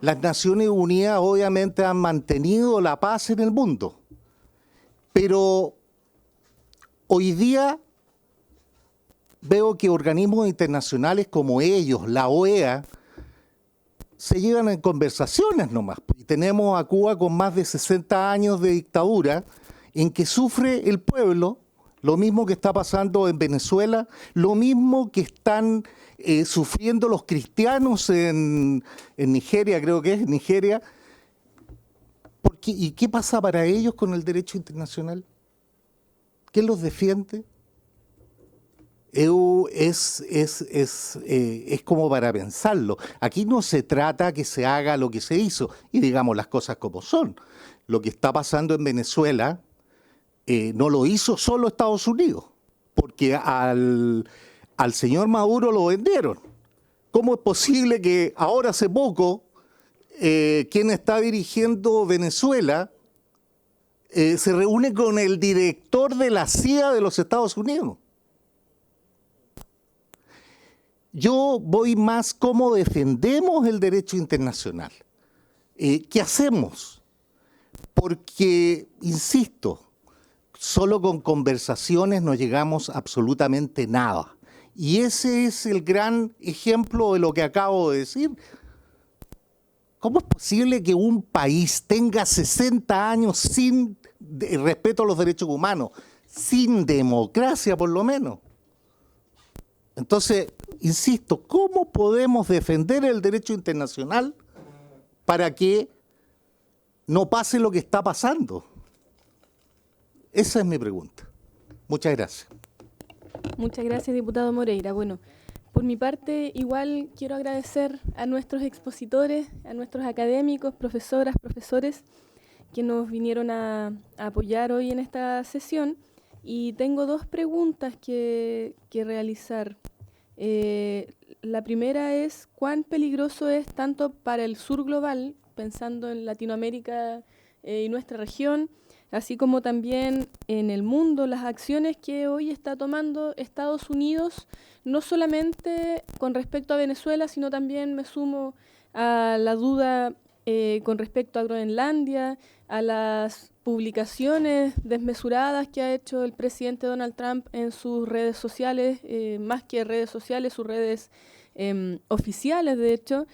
Las Naciones Unidas obviamente han mantenido la paz en el mundo, pero hoy día veo que organismos internacionales como ellos, la OEA, se llevan en conversaciones nomás. Y tenemos a Cuba con más de 60 años de dictadura en que sufre el pueblo, lo mismo que está pasando en Venezuela, lo mismo que están sufriendo los cristianos en Nigeria, creo que es Nigeria. ¿Y qué pasa para ellos con el derecho internacional? ¿Quién los defiende? Es como para pensarlo. Aquí no se trata que se haga lo que se hizo, y digamos las cosas como son. Lo que está pasando en Venezuela no lo hizo solo Estados Unidos, porque al señor Maduro lo vendieron. ¿Cómo es posible que ahora hace poco quien está dirigiendo Venezuela se reúne con el director de la CIA de los Estados Unidos? Yo voy más cómo defendemos el derecho internacional. ¿Qué hacemos? Porque, insisto, solo con conversaciones no llegamos a absolutamente nada. Y ese es el gran ejemplo de lo que acabo de decir. ¿Cómo es posible que un país tenga 60 años sin respeto a los derechos humanos, sin democracia por lo menos? Entonces, insisto, ¿cómo podemos defender el derecho internacional para que no pase lo que está pasando? Esa es mi pregunta. Muchas gracias. Muchas gracias, diputado Moreira. Bueno, por mi parte, igual quiero agradecer a nuestros expositores, a nuestros académicos, profesoras, profesores, que nos vinieron a apoyar hoy en esta sesión. Y tengo dos preguntas que realizar. La primera es, ¿cuán peligroso es tanto para el sur global, pensando en Latinoamérica y nuestra región, así como también en el mundo, las acciones que hoy está tomando Estados Unidos, no solamente con respecto a Venezuela, sino también me sumo a la duda con respecto a Groenlandia, a las publicaciones desmesuradas que ha hecho el presidente Donald Trump en sus redes sociales, más que redes sociales, sus redes oficiales, de hecho,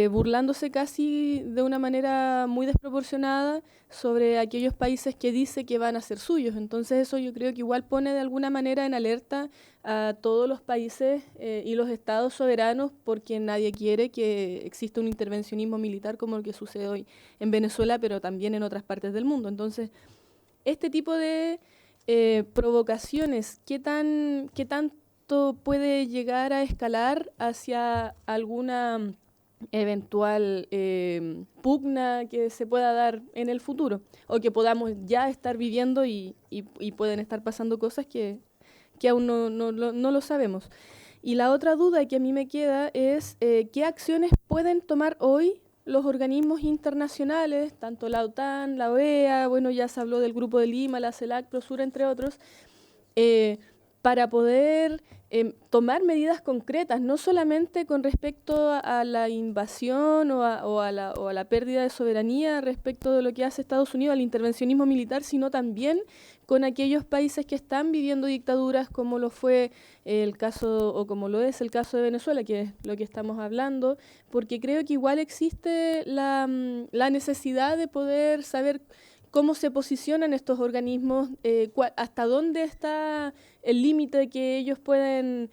burlándose casi de una manera muy desproporcionada sobre aquellos países que dice que van a ser suyos. Entonces eso yo creo que igual pone de alguna manera en alerta a todos los países y los estados soberanos, porque nadie quiere que exista un intervencionismo militar como el que sucede hoy en Venezuela, pero también en otras partes del mundo. Entonces, este tipo de provocaciones, ¿qué tanto puede llegar a escalar hacia alguna eventual pugna que se pueda dar en el futuro, o que podamos ya estar viviendo y pueden estar pasando cosas que aún no lo sabemos? Y la otra duda que a mí me queda es ¿qué acciones pueden tomar hoy los organismos internacionales, tanto la OTAN, la OEA, bueno, ya se habló del Grupo de Lima, la CELAC, Prosur, entre otros, para poder tomar medidas concretas, no solamente con respecto a la invasión o a la pérdida de soberanía respecto de lo que hace Estados Unidos, al intervencionismo militar, sino también con aquellos países que están viviendo dictaduras, como lo fue el caso, o como lo es el caso de Venezuela, que es lo que estamos hablando, porque creo que igual existe la necesidad de poder saber cómo se posicionan estos organismos, hasta dónde está el límite que ellos pueden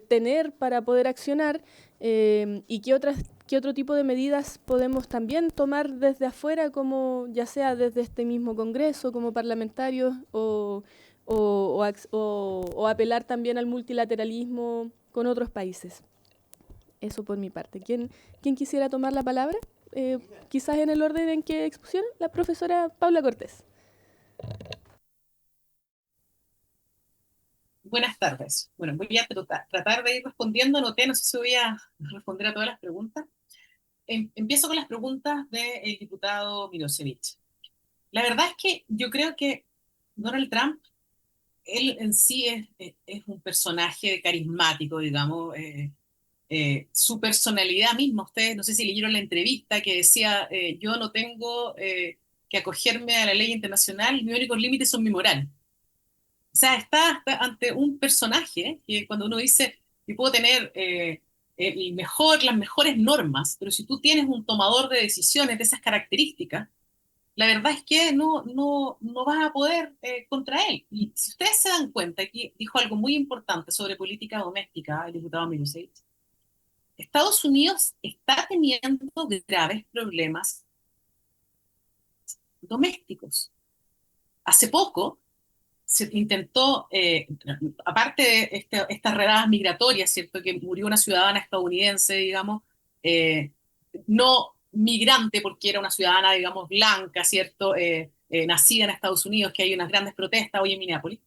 tener para poder accionar, y qué otro tipo de medidas podemos también tomar desde afuera, como ya sea desde este mismo Congreso, como parlamentarios, o apelar también al multilateralismo con otros países. Eso por mi parte. ¿Quién quisiera tomar la palabra? Quizás en el orden en que expusieron, la profesora Paula Cortés. Buenas tardes. Bueno, voy a tratar de ir respondiendo. Anoté, no sé si voy a responder a todas las preguntas. Empiezo con las preguntas del diputado Milosevich. La verdad es que yo creo que Donald Trump, él en sí es un personaje carismático, digamos. su personalidad misma. Ustedes, no sé si leyeron la entrevista que decía, yo no tengo que acogerme a la ley internacional, mis únicos límites son mi moral. O sea, está ante un personaje que cuando uno dice, yo puedo tener las mejores normas, pero si tú tienes un tomador de decisiones de esas características, la verdad es que no vas a poder contra él. Y si ustedes se dan cuenta, aquí dijo algo muy importante sobre política doméstica el diputado Milosevich. Estados Unidos está teniendo graves problemas domésticos. Hace poco se intentó, aparte de estas redadas migratorias, ¿cierto? Que murió una ciudadana estadounidense, digamos, no migrante porque era una ciudadana, digamos, blanca, ¿cierto? Nacida en Estados Unidos, que hay unas grandes protestas hoy en Minneapolis.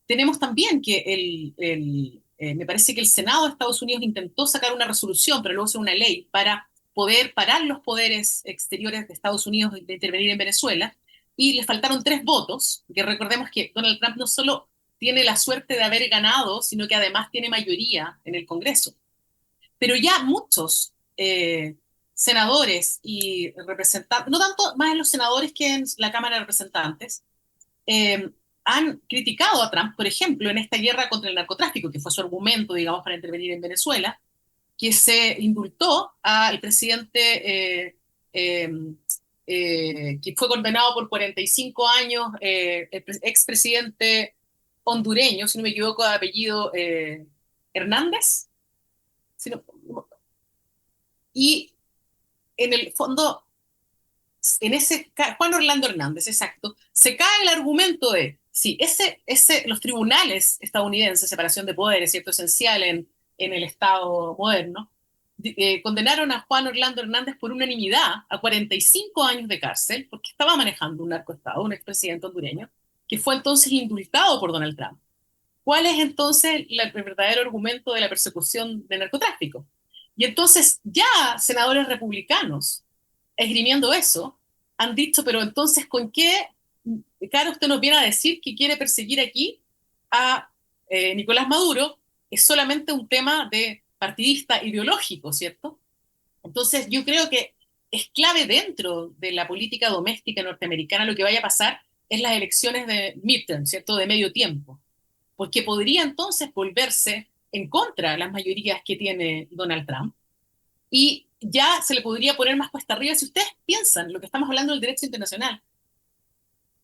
Tenemos también que me parece que el Senado de Estados Unidos intentó sacar una resolución, pero luego hacer una ley para poder parar los poderes exteriores de Estados Unidos de intervenir en Venezuela, y le faltaron 3 votos, que recordemos que Donald Trump no solo tiene la suerte de haber ganado, sino que además tiene mayoría en el Congreso. Pero ya muchos senadores y representantes, no tanto más en los senadores que en la Cámara de Representantes, han criticado a Trump, por ejemplo, en esta guerra contra el narcotráfico, que fue su argumento, digamos, para intervenir en Venezuela, que se indultó al presidente que fue condenado por 45 años, el expresidente hondureño, si no me equivoco, de apellido Hernández. Y en el fondo, Juan Orlando Hernández, exacto, se cae el argumento de, sí, los tribunales estadounidenses, separación de poderes, cierto, esencial en el Estado moderno, condenaron a Juan Orlando Hernández por unanimidad a 45 años de cárcel porque estaba manejando un narcoestado, un expresidente hondureño, que fue entonces indultado por Donald Trump. ¿Cuál es entonces el verdadero argumento de la persecución del narcotráfico? Y entonces ya senadores republicanos, esgrimiendo eso, han dicho, pero entonces, ¿con qué cara usted nos viene a decir que quiere perseguir aquí a Nicolás Maduro? Es solamente un tema de partidista ideológico, ¿cierto? Entonces yo creo que es clave dentro de la política doméstica norteamericana lo que vaya a pasar en las elecciones de midterm, ¿cierto? De medio tiempo, porque podría entonces volverse en contra de las mayorías que tiene Donald Trump y ya se le podría poner más cuesta arriba. Si ustedes piensan lo que estamos hablando del derecho internacional,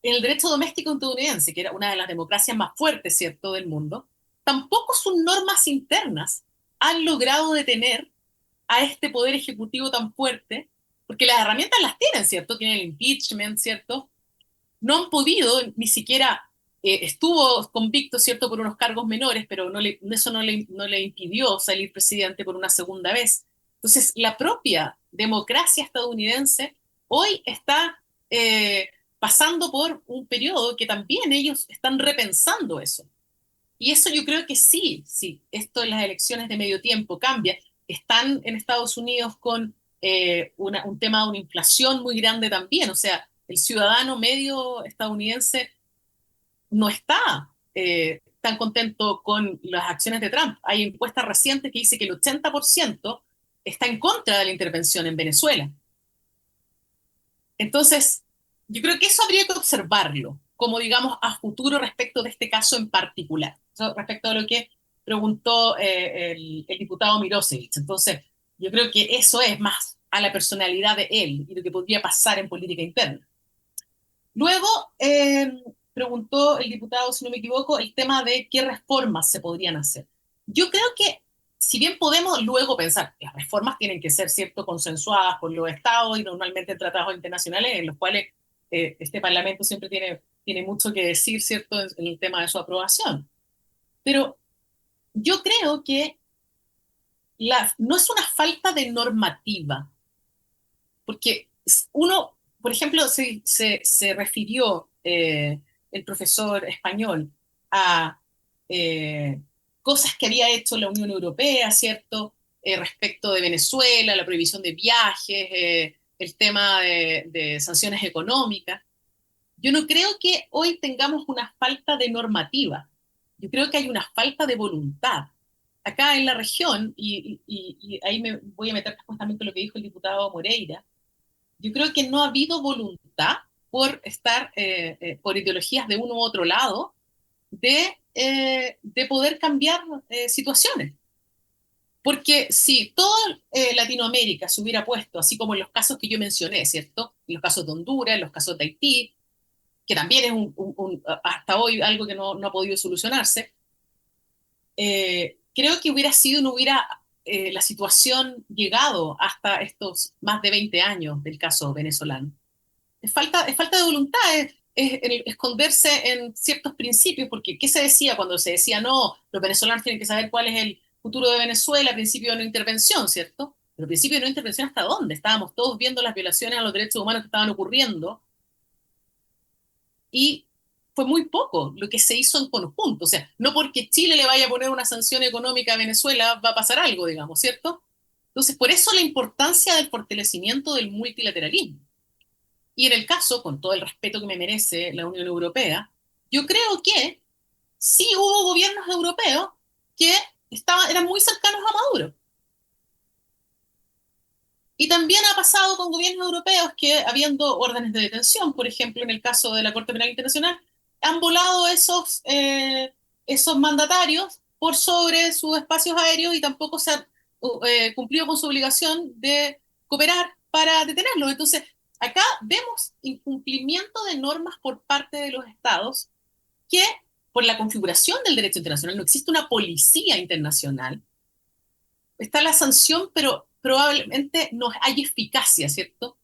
en el derecho doméstico estadounidense, que era una de las democracias más fuertes, ¿cierto?, del mundo, tampoco sus normas internas han logrado detener a este poder ejecutivo tan fuerte, porque las herramientas las tienen, ¿cierto? Tienen el impeachment, ¿cierto? No han podido, ni siquiera estuvo convicto, ¿cierto?, por unos cargos menores, pero eso no le impidió salir presidente por una segunda vez. Entonces, la propia democracia estadounidense hoy está pasando por un periodo que también ellos están repensando eso. Y eso yo creo que sí, esto en las elecciones de medio tiempo cambia. Están en Estados Unidos con un tema de una inflación muy grande también. O sea, el ciudadano medio estadounidense no está tan contento con las acciones de Trump. Hay encuestas recientes que dicen que el 80% está en contra de la intervención en Venezuela. Entonces, yo creo que eso habría que observarlo, como digamos a futuro respecto de este caso en particular, respecto a lo que preguntó el diputado Milosevich. Entonces, yo creo que eso es más a la personalidad de él y lo que podría pasar en política interna. Luego, preguntó el diputado, si no me equivoco, el tema de qué reformas se podrían hacer. Yo creo que, si bien podemos luego pensar que las reformas tienen que ser, ¿cierto?, consensuadas por los estados y normalmente en tratados internacionales en los cuales este Parlamento siempre tiene mucho que decir, ¿cierto?, en el tema de su aprobación. Pero yo creo que no es una falta de normativa, porque uno, por ejemplo, se refirió el profesor español a cosas que había hecho la Unión Europea, ¿cierto?, respecto de Venezuela, la prohibición de viajes, el tema de sanciones económicas. Yo no creo que hoy tengamos una falta de normativa. Yo creo que hay una falta de voluntad. acá en la región, y ahí me voy a meter justamente lo que dijo el diputado Moreira, yo creo que no ha habido voluntad por estar, por ideologías de uno u otro lado, de poder cambiar situaciones. Porque si toda Latinoamérica se hubiera puesto, así como en los casos que yo mencioné, ¿cierto? En los casos de Honduras, en los casos de Haití, que también es hasta hoy algo que no ha podido solucionarse, creo que hubiera sido, no hubiera la situación llegado hasta estos más de 20 años del caso venezolano. Es falta de voluntad, es el esconderse en ciertos principios, porque ¿qué se decía cuando se decía no, los venezolanos tienen que saber cuál es el futuro de Venezuela, principio de no intervención, ¿cierto? Pero principio de no intervención, ¿hasta dónde? Estábamos todos viendo las violaciones a los derechos humanos que estaban ocurriendo y fue muy poco lo que se hizo en conjunto. O sea, no porque Chile le vaya a poner una sanción económica a Venezuela va a pasar algo, digamos, ¿cierto? Entonces, por eso la importancia del fortalecimiento del multilateralismo. Y en el caso, con todo el respeto que me merece la Unión Europea, yo creo que sí hubo gobiernos europeos que eran muy cercanos a Maduro. Y también ha pasado con gobiernos europeos que, habiendo órdenes de detención, por ejemplo, en el caso de la Corte Penal Internacional, han volado esos mandatarios por sobre sus espacios aéreos y tampoco se han cumplido con su obligación de cooperar para detenerlos. Entonces, acá vemos incumplimiento de normas por parte de los estados que, por la configuración del derecho internacional, no existe una policía internacional. Está la sanción, pero probablemente no hay eficacia, ¿cierto?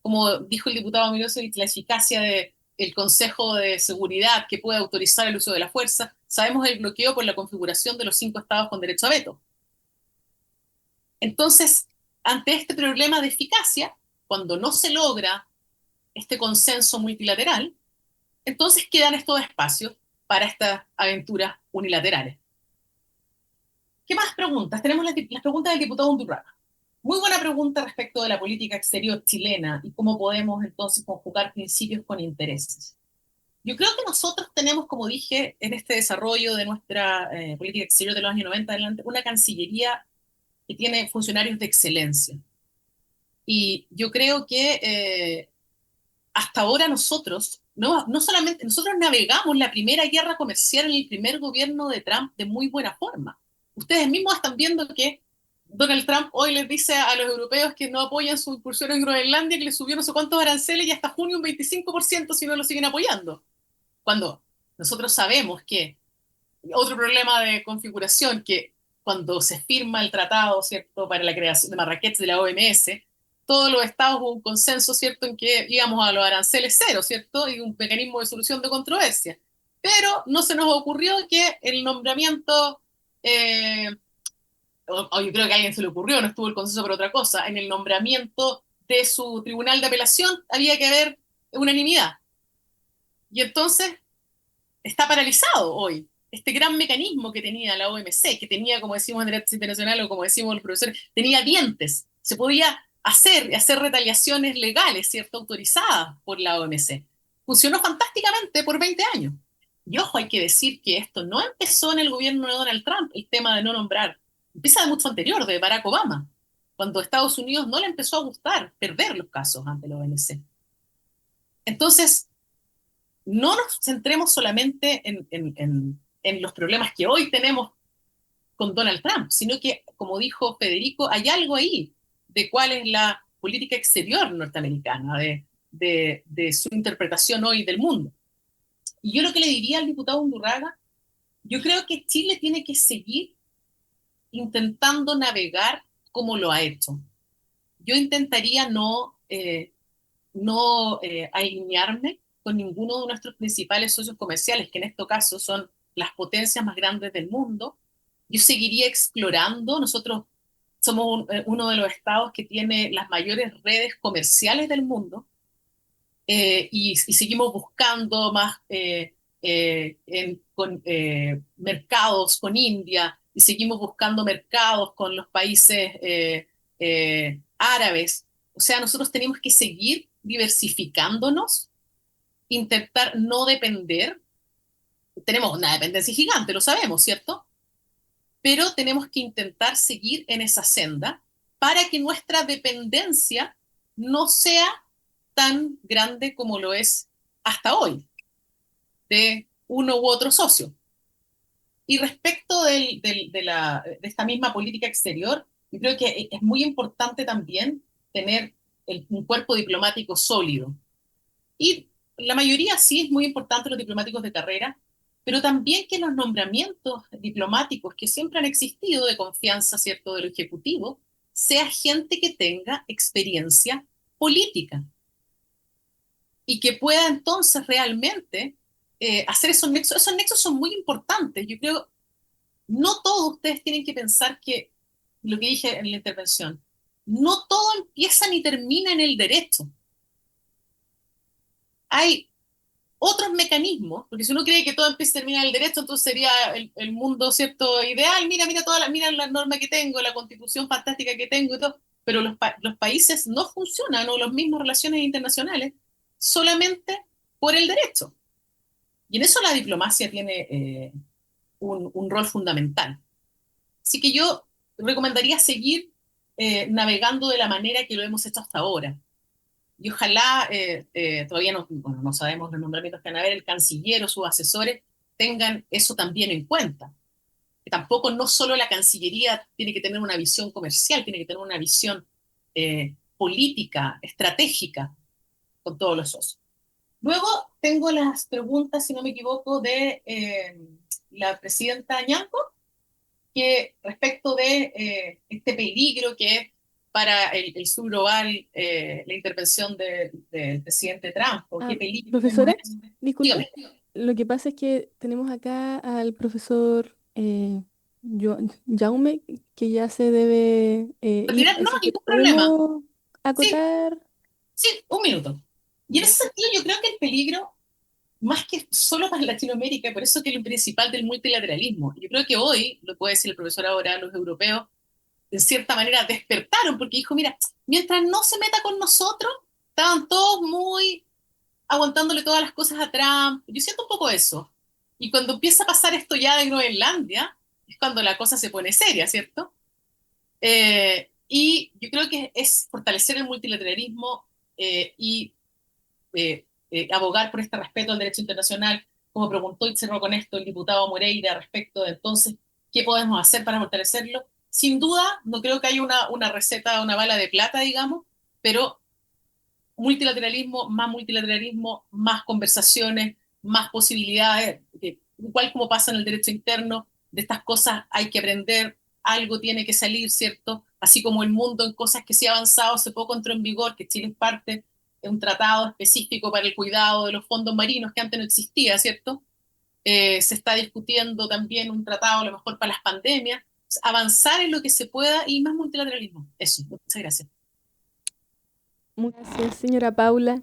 Como dijo el diputado Milosevic, la eficacia del Consejo de Seguridad que puede autorizar el uso de la fuerza. Sabemos el bloqueo por la configuración de los 5 estados con derecho a veto. Entonces, ante este problema de eficacia, cuando no se logra este consenso multilateral, entonces quedan estos espacios para estas aventuras unilaterales. ¿Qué más preguntas? Tenemos las preguntas del diputado Undurraga. Muy buena pregunta respecto de la política exterior chilena y cómo podemos entonces conjugar principios con intereses. Yo creo que nosotros tenemos, como dije, en este desarrollo de nuestra política exterior de los años 90 adelante, una cancillería que tiene funcionarios de excelencia. Y yo creo que hasta ahora nosotros, no solamente, nosotros navegamos la primera guerra comercial en el primer gobierno de Trump de muy buena forma. Ustedes mismos están viendo que Donald Trump hoy les dice a los europeos que no apoyan su incursión en Groenlandia, que les subió no sé cuántos aranceles y hasta junio un 25% si no lo siguen apoyando. Cuando nosotros sabemos que otro problema de configuración, que cuando se firma el tratado, ¿cierto?, para la creación de Marrakech de la OMS, todos los estados hubo un consenso, ¿cierto?, en que íbamos a los aranceles cero, ¿cierto?, y un mecanismo de solución de controversia. Pero no se nos ocurrió que el nombramiento, o yo creo que a alguien se le ocurrió, no estuvo el consenso por otra cosa, en el nombramiento de su tribunal de apelación había que haber unanimidad. Y entonces está paralizado hoy este gran mecanismo que tenía la OMC, que tenía, como decimos en derecho internacional o como decimos los profesores, tenía dientes, se podía hacer retaliaciones legales, ¿cierto?, autorizadas por la OMC. Funcionó fantásticamente por 20 años. Y ojo, hay que decir que esto no empezó en el gobierno de Donald Trump, el tema de no nombrar, empieza de mucho anterior, de Barack Obama, cuando Estados Unidos no le empezó a gustar perder los casos ante la OMC. Entonces, no nos centremos solamente en los problemas que hoy tenemos con Donald Trump, sino que, como dijo Federico, hay algo ahí de cuál es la política exterior norteamericana, de su interpretación hoy del mundo. Y yo lo que le diría al diputado Undurraga, yo creo que Chile tiene que seguir intentando navegar como lo ha hecho. Yo intentaría no alinearme con ninguno de nuestros principales socios comerciales, que en este caso son las potencias más grandes del mundo. Yo seguiría explorando. Nosotros somos uno de los estados que tiene las mayores redes comerciales del mundo, y seguimos buscando más con mercados con India, y seguimos buscando mercados con los países árabes. O sea, nosotros tenemos que seguir diversificándonos, intentar no depender. Tenemos una dependencia gigante, lo sabemos, ¿cierto? pero tenemos que intentar seguir en esa senda para que nuestra dependencia no sea tan grande como lo es hasta hoy, de uno u otro socio. Y respecto de esta misma política exterior, yo creo que es muy importante también tener un cuerpo diplomático sólido. Y la mayoría sí es muy importante los diplomáticos de carrera, pero también que los nombramientos diplomáticos que siempre han existido de confianza, ¿cierto?, del Ejecutivo, sea gente que tenga experiencia política y que pueda entonces realmente hacer esos nexos. Esos nexos son muy importantes. Yo creo, no todos ustedes tienen que pensar que, lo que dije en la intervención, no todo empieza ni termina en el derecho. Hay otros mecanismos, porque si uno cree que todo empieza y termina en el derecho, entonces sería el mundo, ¿cierto?, ideal. Mira, mira la norma que tengo, la constitución fantástica que tengo y todo, pero los países no funcionan, o las mismas relaciones internacionales, solamente por el derecho. Y en eso la diplomacia tiene un rol fundamental. Así que yo recomendaría seguir navegando de la manera que lo hemos hecho hasta ahora. Y ojalá, todavía no sabemos los nombramientos que van a haber, el canciller o sus asesores tengan eso también en cuenta. Que tampoco, no solo la Cancillería tiene que tener una visión comercial, tiene que tener una visión política, estratégica con todos los socios. Luego tengo las preguntas, si no me equivoco, de la presidenta Ñanco, que respecto de este peligro que es para el sur global la intervención del presidente Trump, o qué peligro. Profesora, disculpe, Dígame. lo que pasa es que tenemos acá al profesor Jaume, que ya se debe ir, Retirar, no, así que ningún problema. podemos Sí, acotar. sí, un minuto. Y en ese sentido yo creo que el peligro, más que solo para Latinoamérica, por eso que es lo principal del multilateralismo. Yo creo que hoy, lo puede decir el profesor ahora, los europeos, de cierta manera despertaron, porque dijo, mira, mientras no se meta con nosotros, estaban todos muy aguantándole todas las cosas a Trump. Yo siento un poco eso. Y cuando empieza a pasar esto ya de Groenlandia, es cuando la cosa se pone seria, ¿cierto? Y yo creo que es fortalecer el multilateralismo y abogar por este respeto al derecho internacional, como preguntó y cerró con esto el diputado Moreira respecto de entonces qué podemos hacer para fortalecerlo. Sin duda, no creo que haya una receta, una bala de plata, digamos, pero multilateralismo, más conversaciones, más posibilidades, igual como pasa en el derecho interno, de estas cosas hay que aprender, algo tiene que salir, ¿cierto? Así como el mundo en cosas que sí ha avanzado, hace poco entró en vigor, que Chile es parte de un tratado específico para el cuidado de los fondos marinos que antes no existía, ¿cierto? Se está discutiendo también un tratado a lo mejor para las pandemias, avanzar en lo que se pueda y más multilateralismo. Eso, muchas gracias. Muchas gracias, señora Paula,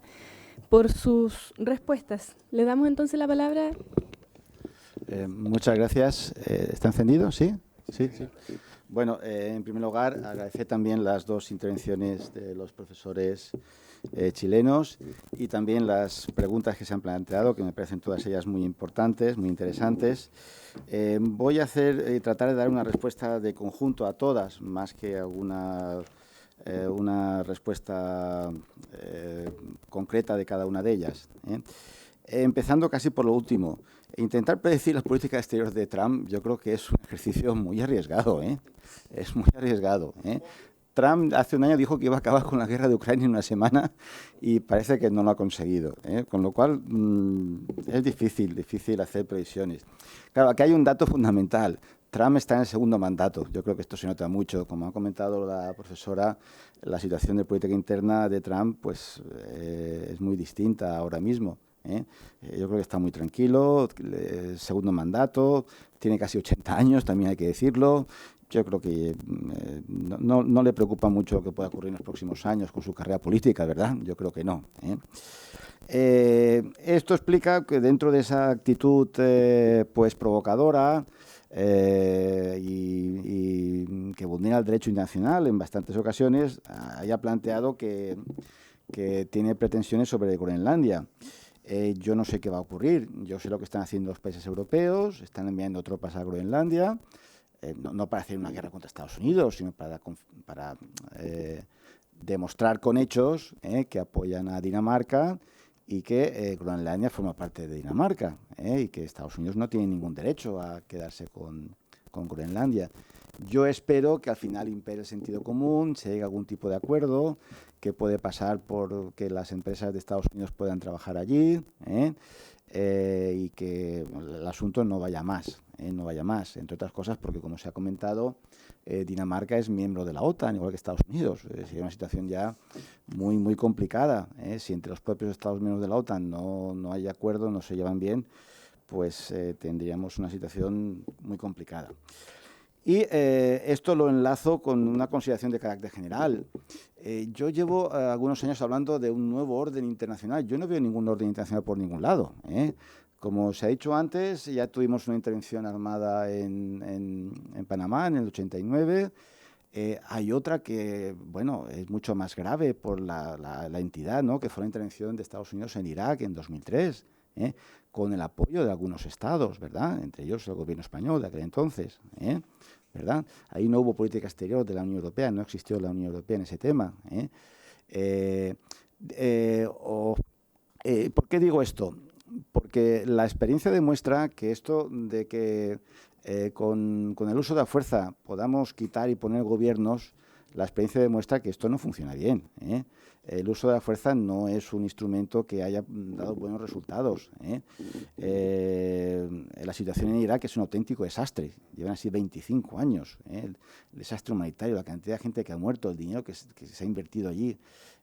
por sus respuestas. Le damos entonces la palabra. Muchas gracias. ¿Está encendido? ¿Sí? Sí. Bueno, en primer lugar, agradecer también las dos intervenciones de los profesores chilenos y también las preguntas que se han planteado, que me parecen todas ellas muy importantes, muy interesantes. Voy a tratar de dar una respuesta de conjunto a todas, más que una respuesta concreta de cada una de ellas. Empezando casi por lo último, intentar predecir las políticas exteriores de Trump, yo creo que es un ejercicio muy arriesgado, es muy arriesgado. Trump hace un año dijo que iba a acabar con la guerra de Ucrania en una semana y parece que no lo ha conseguido, con lo cual es difícil hacer previsiones. Claro, aquí hay un dato fundamental. Trump está en el segundo mandato. Yo creo que esto se nota mucho. Como ha comentado la profesora, la situación de política interna de Trump pues, es muy distinta ahora mismo. Yo creo que está muy tranquilo, segundo mandato, tiene casi 80 años, también hay que decirlo. Yo creo que no le preocupa mucho lo que pueda ocurrir en los próximos años con su carrera política, ¿verdad? Yo creo que no. Esto explica que dentro de esa actitud pues provocadora y que vulnera el derecho internacional en bastantes ocasiones, haya planteado que tiene pretensiones sobre Groenlandia. Yo no sé qué va a ocurrir. Yo sé lo que están haciendo los países europeos, están enviando tropas a Groenlandia. no para hacer una guerra contra Estados Unidos, sino para demostrar con hechos que apoyan a Dinamarca y que Groenlandia forma parte de Dinamarca y que Estados Unidos no tiene ningún derecho a quedarse con Groenlandia. Yo espero que al final impere el sentido común, se llegue a algún tipo de acuerdo, que puede pasar por que las empresas de Estados Unidos puedan trabajar allí y que el asunto no vaya más, entre otras cosas porque, como se ha comentado, Dinamarca es miembro de la OTAN, igual que Estados Unidos. Sería una situación ya muy, muy complicada. Si entre los propios Estados miembros de la OTAN no hay acuerdo, no se llevan bien, pues tendríamos una situación muy complicada. Y esto lo enlazo con una consideración de carácter general. Yo llevo algunos años hablando de un nuevo orden internacional. Yo no veo ningún orden internacional por ningún lado. Como se ha dicho antes, ya tuvimos una intervención armada en Panamá en el 89. Hay otra que, bueno, es mucho más grave por la entidad, ¿no? Que fue la intervención de Estados Unidos en Irak en 2003, con el apoyo de algunos estados, ¿verdad? Entre ellos el gobierno español de aquel entonces, ¿verdad? Ahí no hubo política exterior de la Unión Europea, no existió la Unión Europea en ese tema. ¿Por qué digo esto? Porque la experiencia demuestra que esto de que con el uso de la fuerza podamos quitar y poner gobiernos, la experiencia demuestra que esto no funciona bien. El uso de la fuerza no es un instrumento que haya dado buenos resultados. La situación en Irak es un auténtico desastre. Llevan así 25 años. El desastre humanitario, la cantidad de gente que ha muerto, el dinero que se ha invertido allí,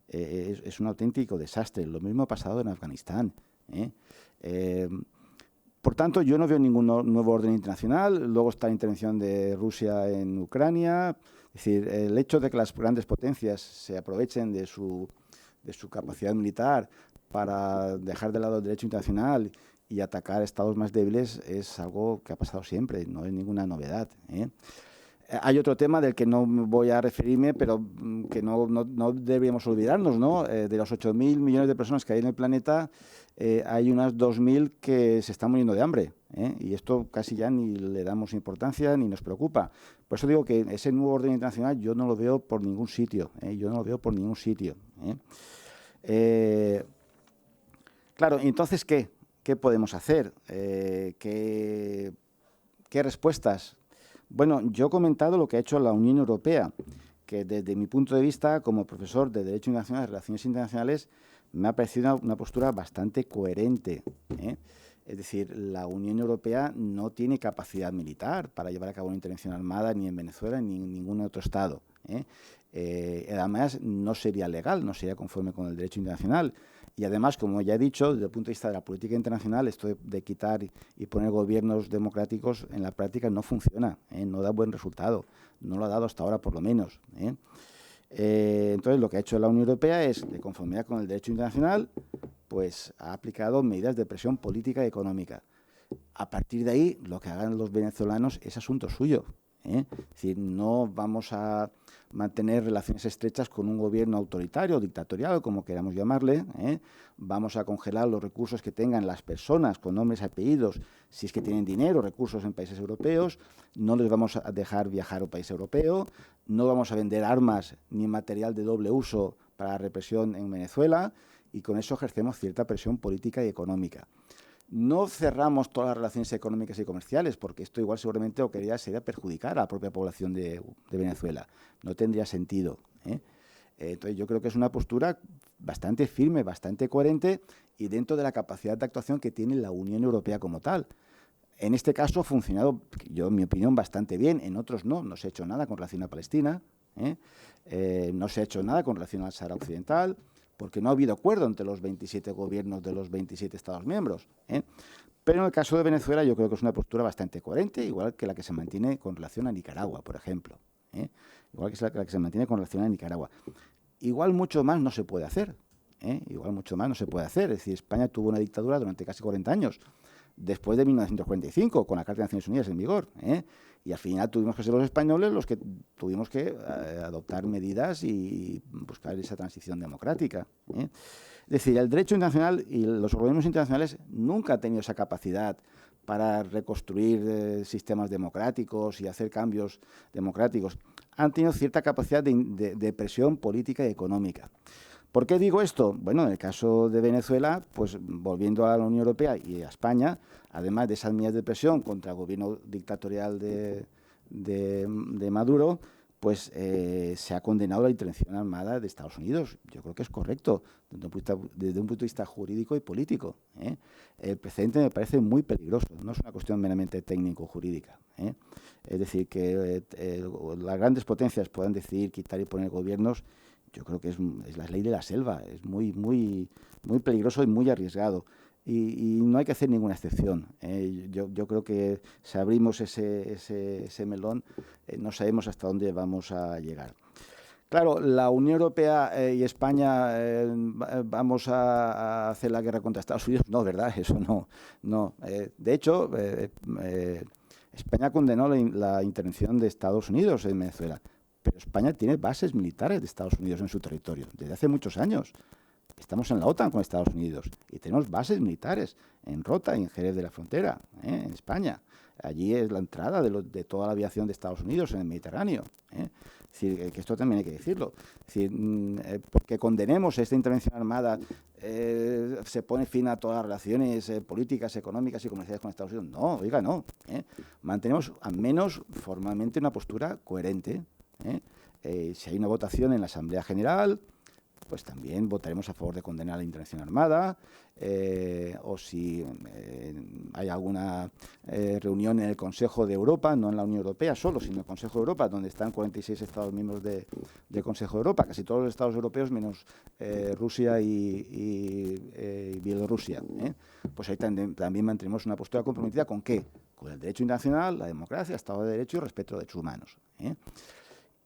es un auténtico desastre. Lo mismo ha pasado en Afganistán. Por tanto, yo no veo ningún nuevo orden internacional. Luego está la intervención de Rusia en Ucrania. Es decir, el hecho de que las grandes potencias se aprovechen de su capacidad militar para dejar de lado el derecho internacional y atacar a estados más débiles es algo que ha pasado siempre, no es ninguna novedad. Hay otro tema del que no voy a referirme, pero que no deberíamos olvidarnos, ¿no? De los 8.000 millones de personas que hay en el planeta, hay unas 2.000 que se están muriendo de hambre, y esto casi ya ni le damos importancia ni nos preocupa. Por eso digo que ese nuevo orden internacional yo no lo veo por ningún sitio, Claro, entonces, ¿qué podemos hacer? ¿Qué respuestas? Bueno, yo he comentado lo que ha hecho la Unión Europea, que desde mi punto de vista, como profesor de Derecho Internacional y Relaciones Internacionales, me ha parecido una postura bastante coherente. Es decir, la Unión Europea no tiene capacidad militar para llevar a cabo una intervención armada ni en Venezuela ni en ningún otro estado. Además, no sería legal, no sería conforme con el derecho internacional. Y además, como ya he dicho, desde el punto de vista de la política internacional, esto de quitar y poner gobiernos democráticos en la práctica no funciona, no da buen resultado. No lo ha dado hasta ahora, por lo menos. Entonces, lo que ha hecho la Unión Europea es, de conformidad con el derecho internacional, pues ha aplicado medidas de presión política y económica. A partir de ahí, lo que hagan los venezolanos es asunto suyo. Es decir, no vamos a mantener relaciones estrechas con un gobierno autoritario o dictatorial, como queramos llamarle. Vamos a congelar los recursos que tengan las personas con nombres y apellidos, si es que tienen dinero, recursos en países europeos. No les vamos a dejar viajar a un país europeo. No vamos a vender armas ni material de doble uso para la represión en Venezuela, y con eso ejercemos cierta presión política y económica. No cerramos todas las relaciones económicas y comerciales, porque esto igual seguramente lo que sería perjudicar a la propia población de Venezuela. No tendría sentido. Entonces yo creo que es una postura bastante firme, bastante coherente y dentro de la capacidad de actuación que tiene la Unión Europea como tal. En este caso ha funcionado, yo en mi opinión, bastante bien. En otros no se ha hecho nada con relación a Palestina, no se ha hecho nada con relación al Sáhara Occidental, porque no ha habido acuerdo entre los 27 gobiernos de los 27 Estados miembros. Pero en el caso de Venezuela yo creo que es una postura bastante coherente, igual que la que se mantiene con relación a Nicaragua, por ejemplo. Igual que la que se mantiene con relación a Nicaragua. Igual mucho más no se puede hacer. Igual mucho más no se puede hacer. Es decir, España tuvo una dictadura durante casi 40 años, después de 1945, con la Carta de Naciones Unidas en vigor. Y al final tuvimos que ser los españoles los que tuvimos que adoptar medidas y buscar esa transición democrática. Es decir, el derecho internacional y los organismos internacionales nunca han tenido esa capacidad para reconstruir sistemas democráticos y hacer cambios democráticos. Han tenido cierta capacidad de presión política y económica. ¿Por qué digo esto? Bueno, en el caso de Venezuela, pues volviendo a la Unión Europea y a España, además de esas medidas de presión contra el gobierno dictatorial de Maduro, pues se ha condenado la intervención armada de Estados Unidos. Yo creo que es correcto desde un punto de vista jurídico y político. El precedente me parece muy peligroso, no es una cuestión meramente técnico-jurídica. Es decir, que las grandes potencias puedan decidir quitar y poner gobiernos. Yo creo que es la ley de la selva, es muy, muy, muy peligroso y muy arriesgado. Y no hay que hacer ninguna excepción. Yo creo que si abrimos ese melón, no sabemos hasta dónde vamos a llegar. Claro, la Unión Europea y España vamos a hacer la guerra contra Estados Unidos. No, ¿verdad? Eso no. De hecho, España condenó la intervención de Estados Unidos en Venezuela. Pero España tiene bases militares de Estados Unidos en su territorio desde hace muchos años. Estamos en la OTAN con Estados Unidos y tenemos bases militares en Rota y en Jerez de la Frontera, en España. Allí es la entrada de toda la aviación de Estados Unidos en el Mediterráneo. Es decir, que esto también hay que decirlo. Es decir, porque condenemos esta intervención armada, se pone fin a todas las relaciones políticas, económicas y comerciales con Estados Unidos. No, oiga, no. Mantenemos al menos formalmente una postura coherente. Si hay una votación en la Asamblea General, pues también votaremos a favor de condenar la intervención armada, o si hay alguna reunión en el Consejo de Europa, no en la Unión Europea solo, sino en el Consejo de Europa, donde están 46 Estados miembros del Consejo de Europa, casi todos los Estados europeos menos Rusia y Bielorrusia. Pues ahí también mantenemos una postura comprometida ¿con qué? Con el derecho internacional, la democracia, el Estado de Derecho y el respeto a los derechos humanos.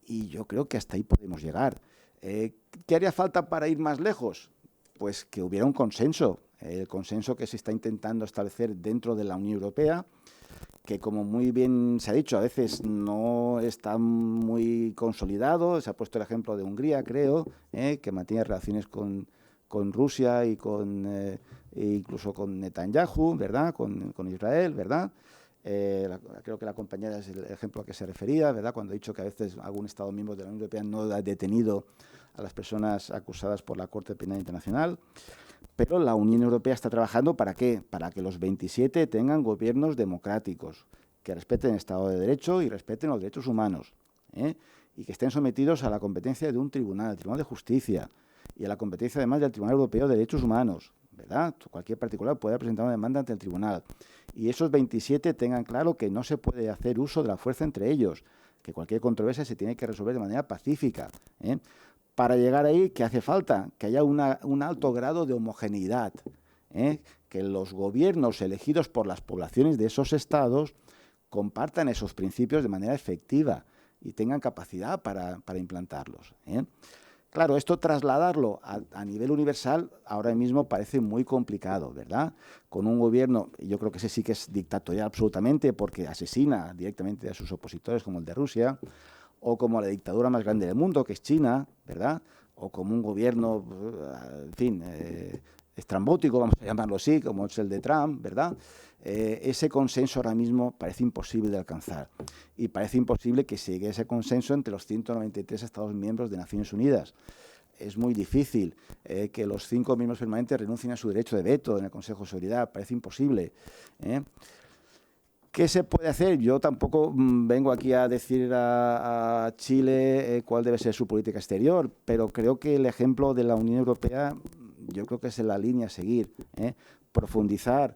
Y yo creo que hasta ahí podemos llegar. ¿Qué haría falta para ir más lejos? Pues que hubiera un consenso, el consenso que se está intentando establecer dentro de la Unión Europea, que como muy bien se ha dicho, a veces no está muy consolidado. Se ha puesto el ejemplo de Hungría, creo, que mantiene relaciones con Rusia y incluso con Netanyahu, ¿verdad? Con Israel, ¿verdad? Creo que la compañera es el ejemplo a que se refería, ¿verdad? Cuando ha dicho que a veces algún Estado miembro de la Unión Europea no ha detenido a las personas acusadas por la Corte Penal Internacional. Pero la Unión Europea está trabajando ¿para qué? Para que los 27 tengan gobiernos democráticos, que respeten el Estado de Derecho y respeten los derechos humanos, y que estén sometidos a la competencia de un tribunal, el Tribunal de Justicia, y a la competencia además del Tribunal Europeo de Derechos Humanos, ¿verdad? Cualquier particular puede presentar una demanda ante el tribunal. Y esos 27 tengan claro que no se puede hacer uso de la fuerza entre ellos, que cualquier controversia se tiene que resolver de manera pacífica. Para llegar ahí, ¿qué hace falta? Que haya un alto grado de homogeneidad, que los gobiernos elegidos por las poblaciones de esos estados compartan esos principios de manera efectiva y tengan capacidad para implantarlos. Claro, esto trasladarlo a nivel universal ahora mismo parece muy complicado, ¿verdad? Con un gobierno, yo creo que ese sí que es dictatorial absolutamente porque asesina directamente a sus opositores como el de Rusia, o como la dictadura más grande del mundo, que es China, ¿verdad? O como un gobierno, en fin, estrambótico, vamos a llamarlo así, como es el de Trump, ¿verdad? Ese consenso ahora mismo parece imposible de alcanzar. Y parece imposible que se llegue a ese consenso entre los 193 Estados miembros de Naciones Unidas. Es muy difícil que los 5 miembros permanentes renuncien a su derecho de veto en el Consejo de Seguridad. Parece imposible. ¿Qué se puede hacer? Yo tampoco vengo aquí a decir a Chile cuál debe ser su política exterior, pero creo que el ejemplo de la Unión Europea, yo creo que es la línea a seguir. Profundizar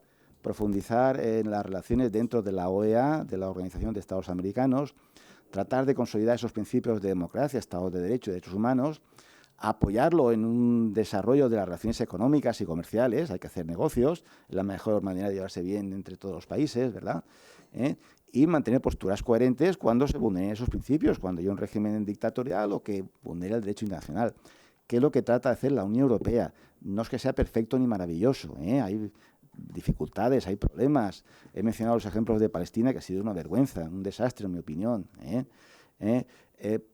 en las relaciones dentro de la OEA, de la Organización de Estados Americanos, tratar de consolidar esos principios de democracia, Estado de Derecho y derechos humanos, apoyarlo en un desarrollo de las relaciones económicas y comerciales, hay que hacer negocios, es la mejor manera de llevarse bien entre todos los países, ¿verdad? Y mantener posturas coherentes cuando se vulneren esos principios, cuando hay un régimen dictatorial o que vulnera el derecho internacional. ¿Qué es lo que trata de hacer la Unión Europea? No es que sea perfecto ni maravilloso, hay dificultades, hay problemas. He mencionado los ejemplos de Palestina, que ha sido una vergüenza, un desastre, en mi opinión.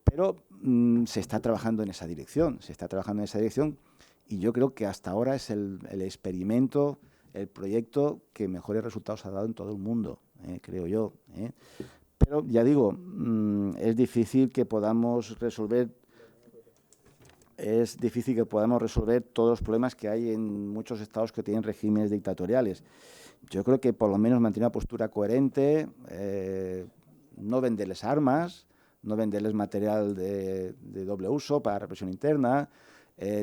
Pero se está trabajando en esa dirección, y yo creo que hasta ahora es el experimento el proyecto que mejores resultados ha dado en todo el mundo, creo yo. Pero ya digo, es difícil que podamos resolver todos los problemas que hay en muchos estados que tienen regímenes dictatoriales. Yo creo que por lo menos mantener una postura coherente, no venderles armas, no venderles material de doble uso para represión interna,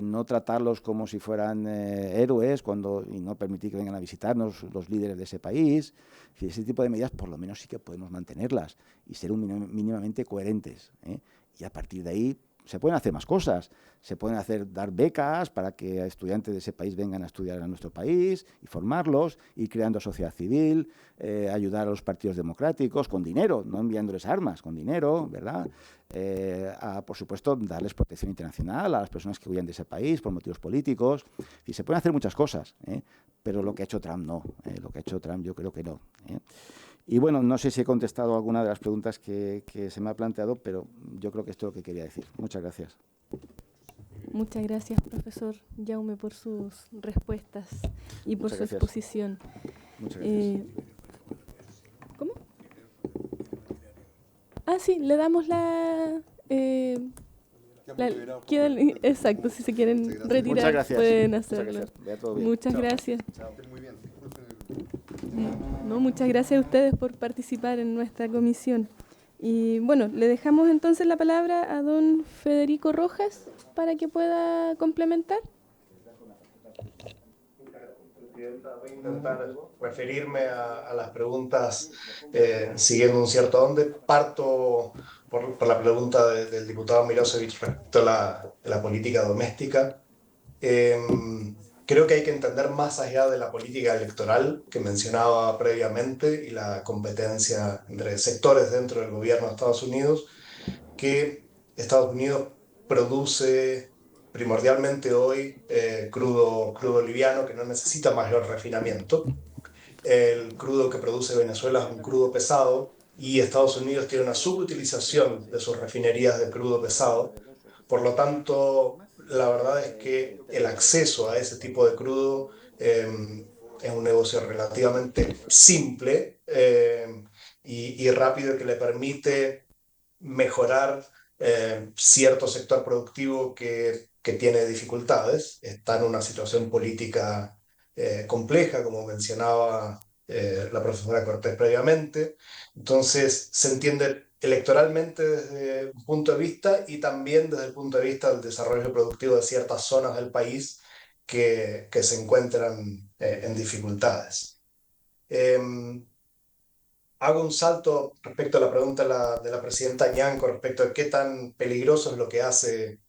no tratarlos como si fueran héroes y no permitir que vengan a visitarnos los líderes de ese país. Ese tipo de medidas por lo menos sí que podemos mantenerlas y ser mínimamente coherentes. Y a partir de ahí se pueden hacer más cosas. Se pueden dar becas para que estudiantes de ese país vengan a estudiar a nuestro país y formarlos, ir creando sociedad civil, ayudar a los partidos democráticos con dinero, no enviándoles armas, con dinero, ¿verdad? Por supuesto, darles protección internacional a las personas que huyan de ese país por motivos políticos. Y se pueden hacer muchas cosas, pero lo que ha hecho Trump no. Lo que ha hecho Trump yo creo que no. Y bueno, no sé si he contestado alguna de las preguntas que se me ha planteado, pero yo creo que esto es lo que quería decir. Muchas gracias. Muchas gracias, profesor Jaume, por sus respuestas y por su exposición. Muchas gracias. ¿Cómo? Sí, le damos exacto, si se quieren retirar, pueden hacerlo. Muchas gracias. No, muchas gracias a ustedes por participar en nuestra comisión. Y bueno, le dejamos entonces la palabra a don Federico Rojas para que pueda complementar. Voy a intentar referirme a las preguntas siguiendo un cierto orden. Parto por la pregunta del diputado Milosevic respecto a la política doméstica. Creo que hay que entender más allá de la política electoral que mencionaba previamente y la competencia entre sectores dentro del gobierno de Estados Unidos, que Estados Unidos produce primordialmente hoy crudo liviano que no necesita mayor refinamiento. El crudo que produce Venezuela es un crudo pesado y Estados Unidos tiene una subutilización de sus refinerías de crudo pesado. Por lo tanto, la verdad es que el acceso a ese tipo de crudo es un negocio relativamente simple y rápido que le permite mejorar cierto sector productivo que tiene dificultades, está en una situación política compleja, como mencionaba la profesora Cortés previamente. Entonces, se entiende electoralmente desde un punto de vista y también desde el punto de vista del desarrollo productivo de ciertas zonas del país que se encuentran en dificultades. Hago un salto respecto a la pregunta de la presidenta Ñanco respecto a qué tan peligroso es lo que hace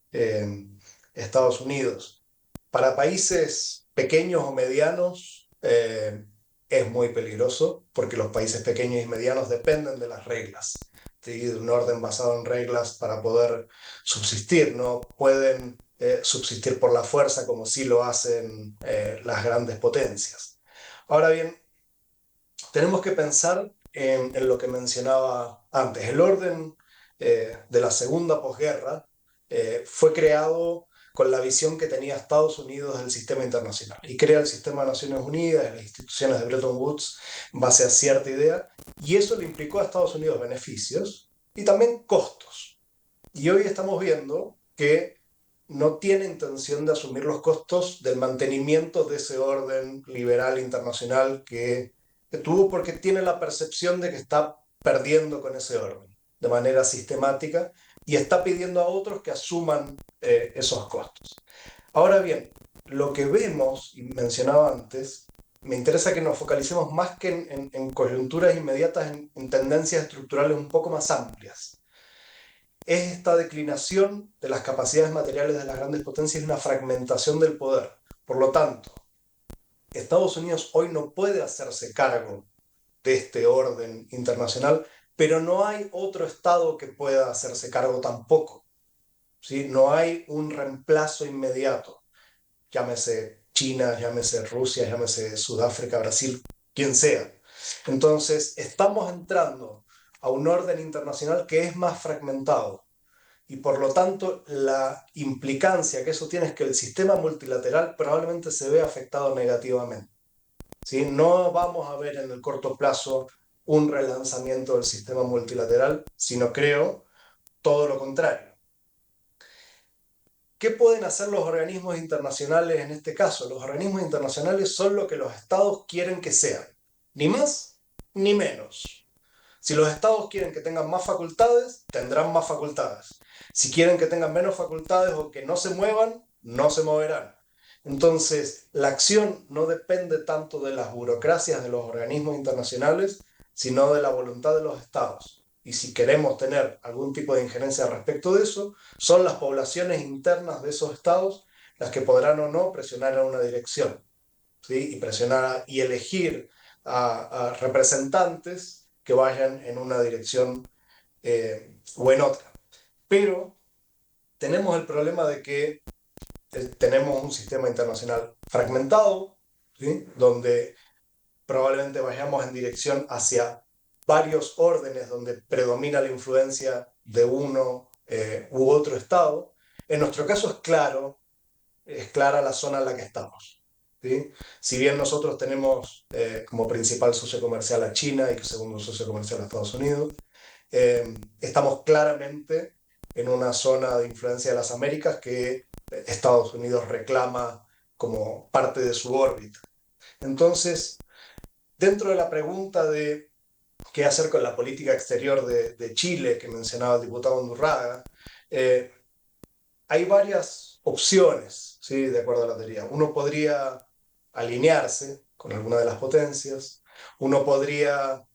Estados Unidos. Para países pequeños o medianos es muy peligroso porque los países pequeños y medianos dependen de las reglas, ¿sí? De un orden basado en reglas para poder subsistir. No pueden subsistir por la fuerza como sí lo hacen las grandes potencias. Ahora bien, tenemos que pensar en lo que mencionaba antes. El orden de la segunda posguerra fue creado con la visión que tenía Estados Unidos del sistema internacional y crea el sistema de Naciones Unidas, las instituciones de Bretton Woods, en base a cierta idea, y eso le implicó a Estados Unidos beneficios y también costos. Y hoy estamos viendo que no tiene intención de asumir los costos del mantenimiento de ese orden liberal internacional que tuvo, porque tiene la percepción de que está perdiendo con ese orden de manera sistemática y está pidiendo a otros que asuman esos costos. Ahora bien, lo que vemos, y mencionaba antes, me interesa que nos focalicemos más que en coyunturas inmediatas, en tendencias estructurales un poco más amplias. Es esta declinación de las capacidades materiales de las grandes potencias y una fragmentación del poder. Por lo tanto, Estados Unidos hoy no puede hacerse cargo de este orden internacional, pero no hay otro Estado que pueda hacerse cargo tampoco, ¿sí? No hay un reemplazo inmediato, llámese China, llámese Rusia, llámese Sudáfrica, Brasil, quien sea. Entonces, estamos entrando a un orden internacional que es más fragmentado y por lo tanto la implicancia que eso tiene es que el sistema multilateral probablemente se vea afectado negativamente. ¿sí? No vamos a ver en el corto plazo un relanzamiento del sistema multilateral, sino creo todo lo contrario. ¿Qué pueden hacer los organismos internacionales en este caso? Los organismos internacionales son lo que los estados quieren que sean, ni más ni menos. Si los estados quieren que tengan más facultades, tendrán más facultades. Si quieren que tengan menos facultades o que no se muevan, no se moverán. Entonces, la acción no depende tanto de las burocracias de los organismos internacionales, sino de la voluntad de los estados. Y si queremos tener algún tipo de injerencia respecto de eso, son las poblaciones internas de esos estados las que podrán o no presionar en una dirección, ¿sí? Y presionar y elegir a representantes que vayan en una dirección o en otra. Pero tenemos el problema de que tenemos un sistema internacional fragmentado, ¿sí? Donde probablemente vayamos en dirección hacia varios órdenes donde predomina la influencia de uno u otro estado. En nuestro caso es clara la zona en la que estamos, ¿sí? Si bien nosotros tenemos como principal socio comercial a China y que segundo socio comercial a Estados Unidos, estamos claramente en una zona de influencia de las Américas que Estados Unidos reclama como parte de su órbita. Entonces, dentro de la pregunta de qué hacer con la política exterior de Chile, que mencionaba el diputado Undurraga, hay varias opciones, ¿sí? De acuerdo a la teoría. Uno podría alinearse con alguna de las potencias, uno podría,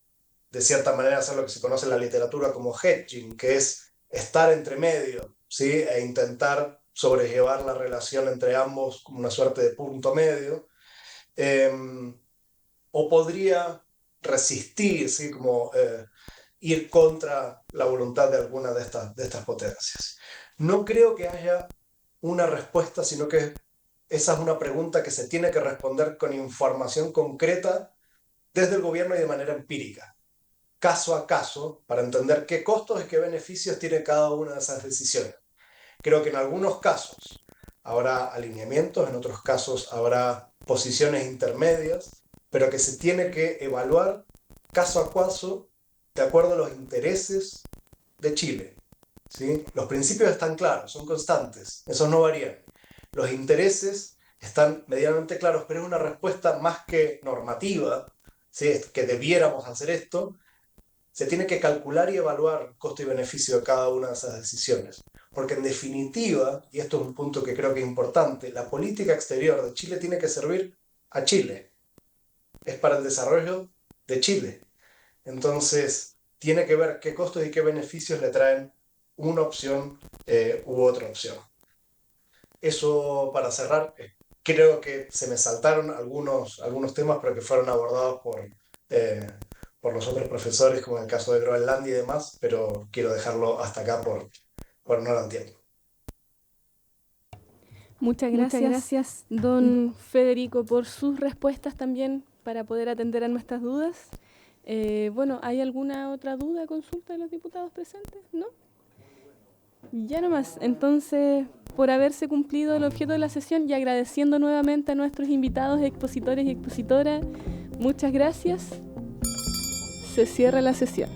de cierta manera, hacer lo que se conoce en la literatura como hedging, que es estar entre medio, ¿sí? E intentar sobrellevar la relación entre ambos como una suerte de punto medio. O podría resistir, ¿sí? Como ir contra la voluntad de alguna de estas potencias. No creo que haya una respuesta, sino que esa es una pregunta que se tiene que responder con información concreta desde el gobierno y de manera empírica, caso a caso, para entender qué costos y qué beneficios tiene cada una de esas decisiones. Creo que en algunos casos habrá alineamientos, en otros casos habrá posiciones intermedias, pero que se tiene que evaluar caso a caso de acuerdo a los intereses de Chile, ¿sí? Los principios están claros, son constantes, esos no varían. Los intereses están medianamente claros, pero es una respuesta más que normativa, ¿sí? Que debiéramos hacer esto. Se tiene que calcular y evaluar costo y beneficio de cada una de esas decisiones. Porque en definitiva, y esto es un punto que creo que es importante, la política exterior de Chile tiene que servir a Chile. Es para el desarrollo de Chile. Entonces, tiene que ver qué costos y qué beneficios le traen una opción u otra opción. Eso para cerrar. Creo que se me saltaron algunos temas, pero que fueron abordados por los otros profesores, como en el caso de Groenlandia y demás, pero quiero dejarlo hasta acá por no dar tiempo. Muchas gracias, don Federico, por sus respuestas también para poder atender a nuestras dudas. Bueno, ¿hay alguna otra duda, consulta de los diputados presentes? ¿No? Ya nomás. Entonces, por haberse cumplido el objeto de la sesión y agradeciendo nuevamente a nuestros invitados, expositores y expositoras, muchas gracias. Se cierra la sesión.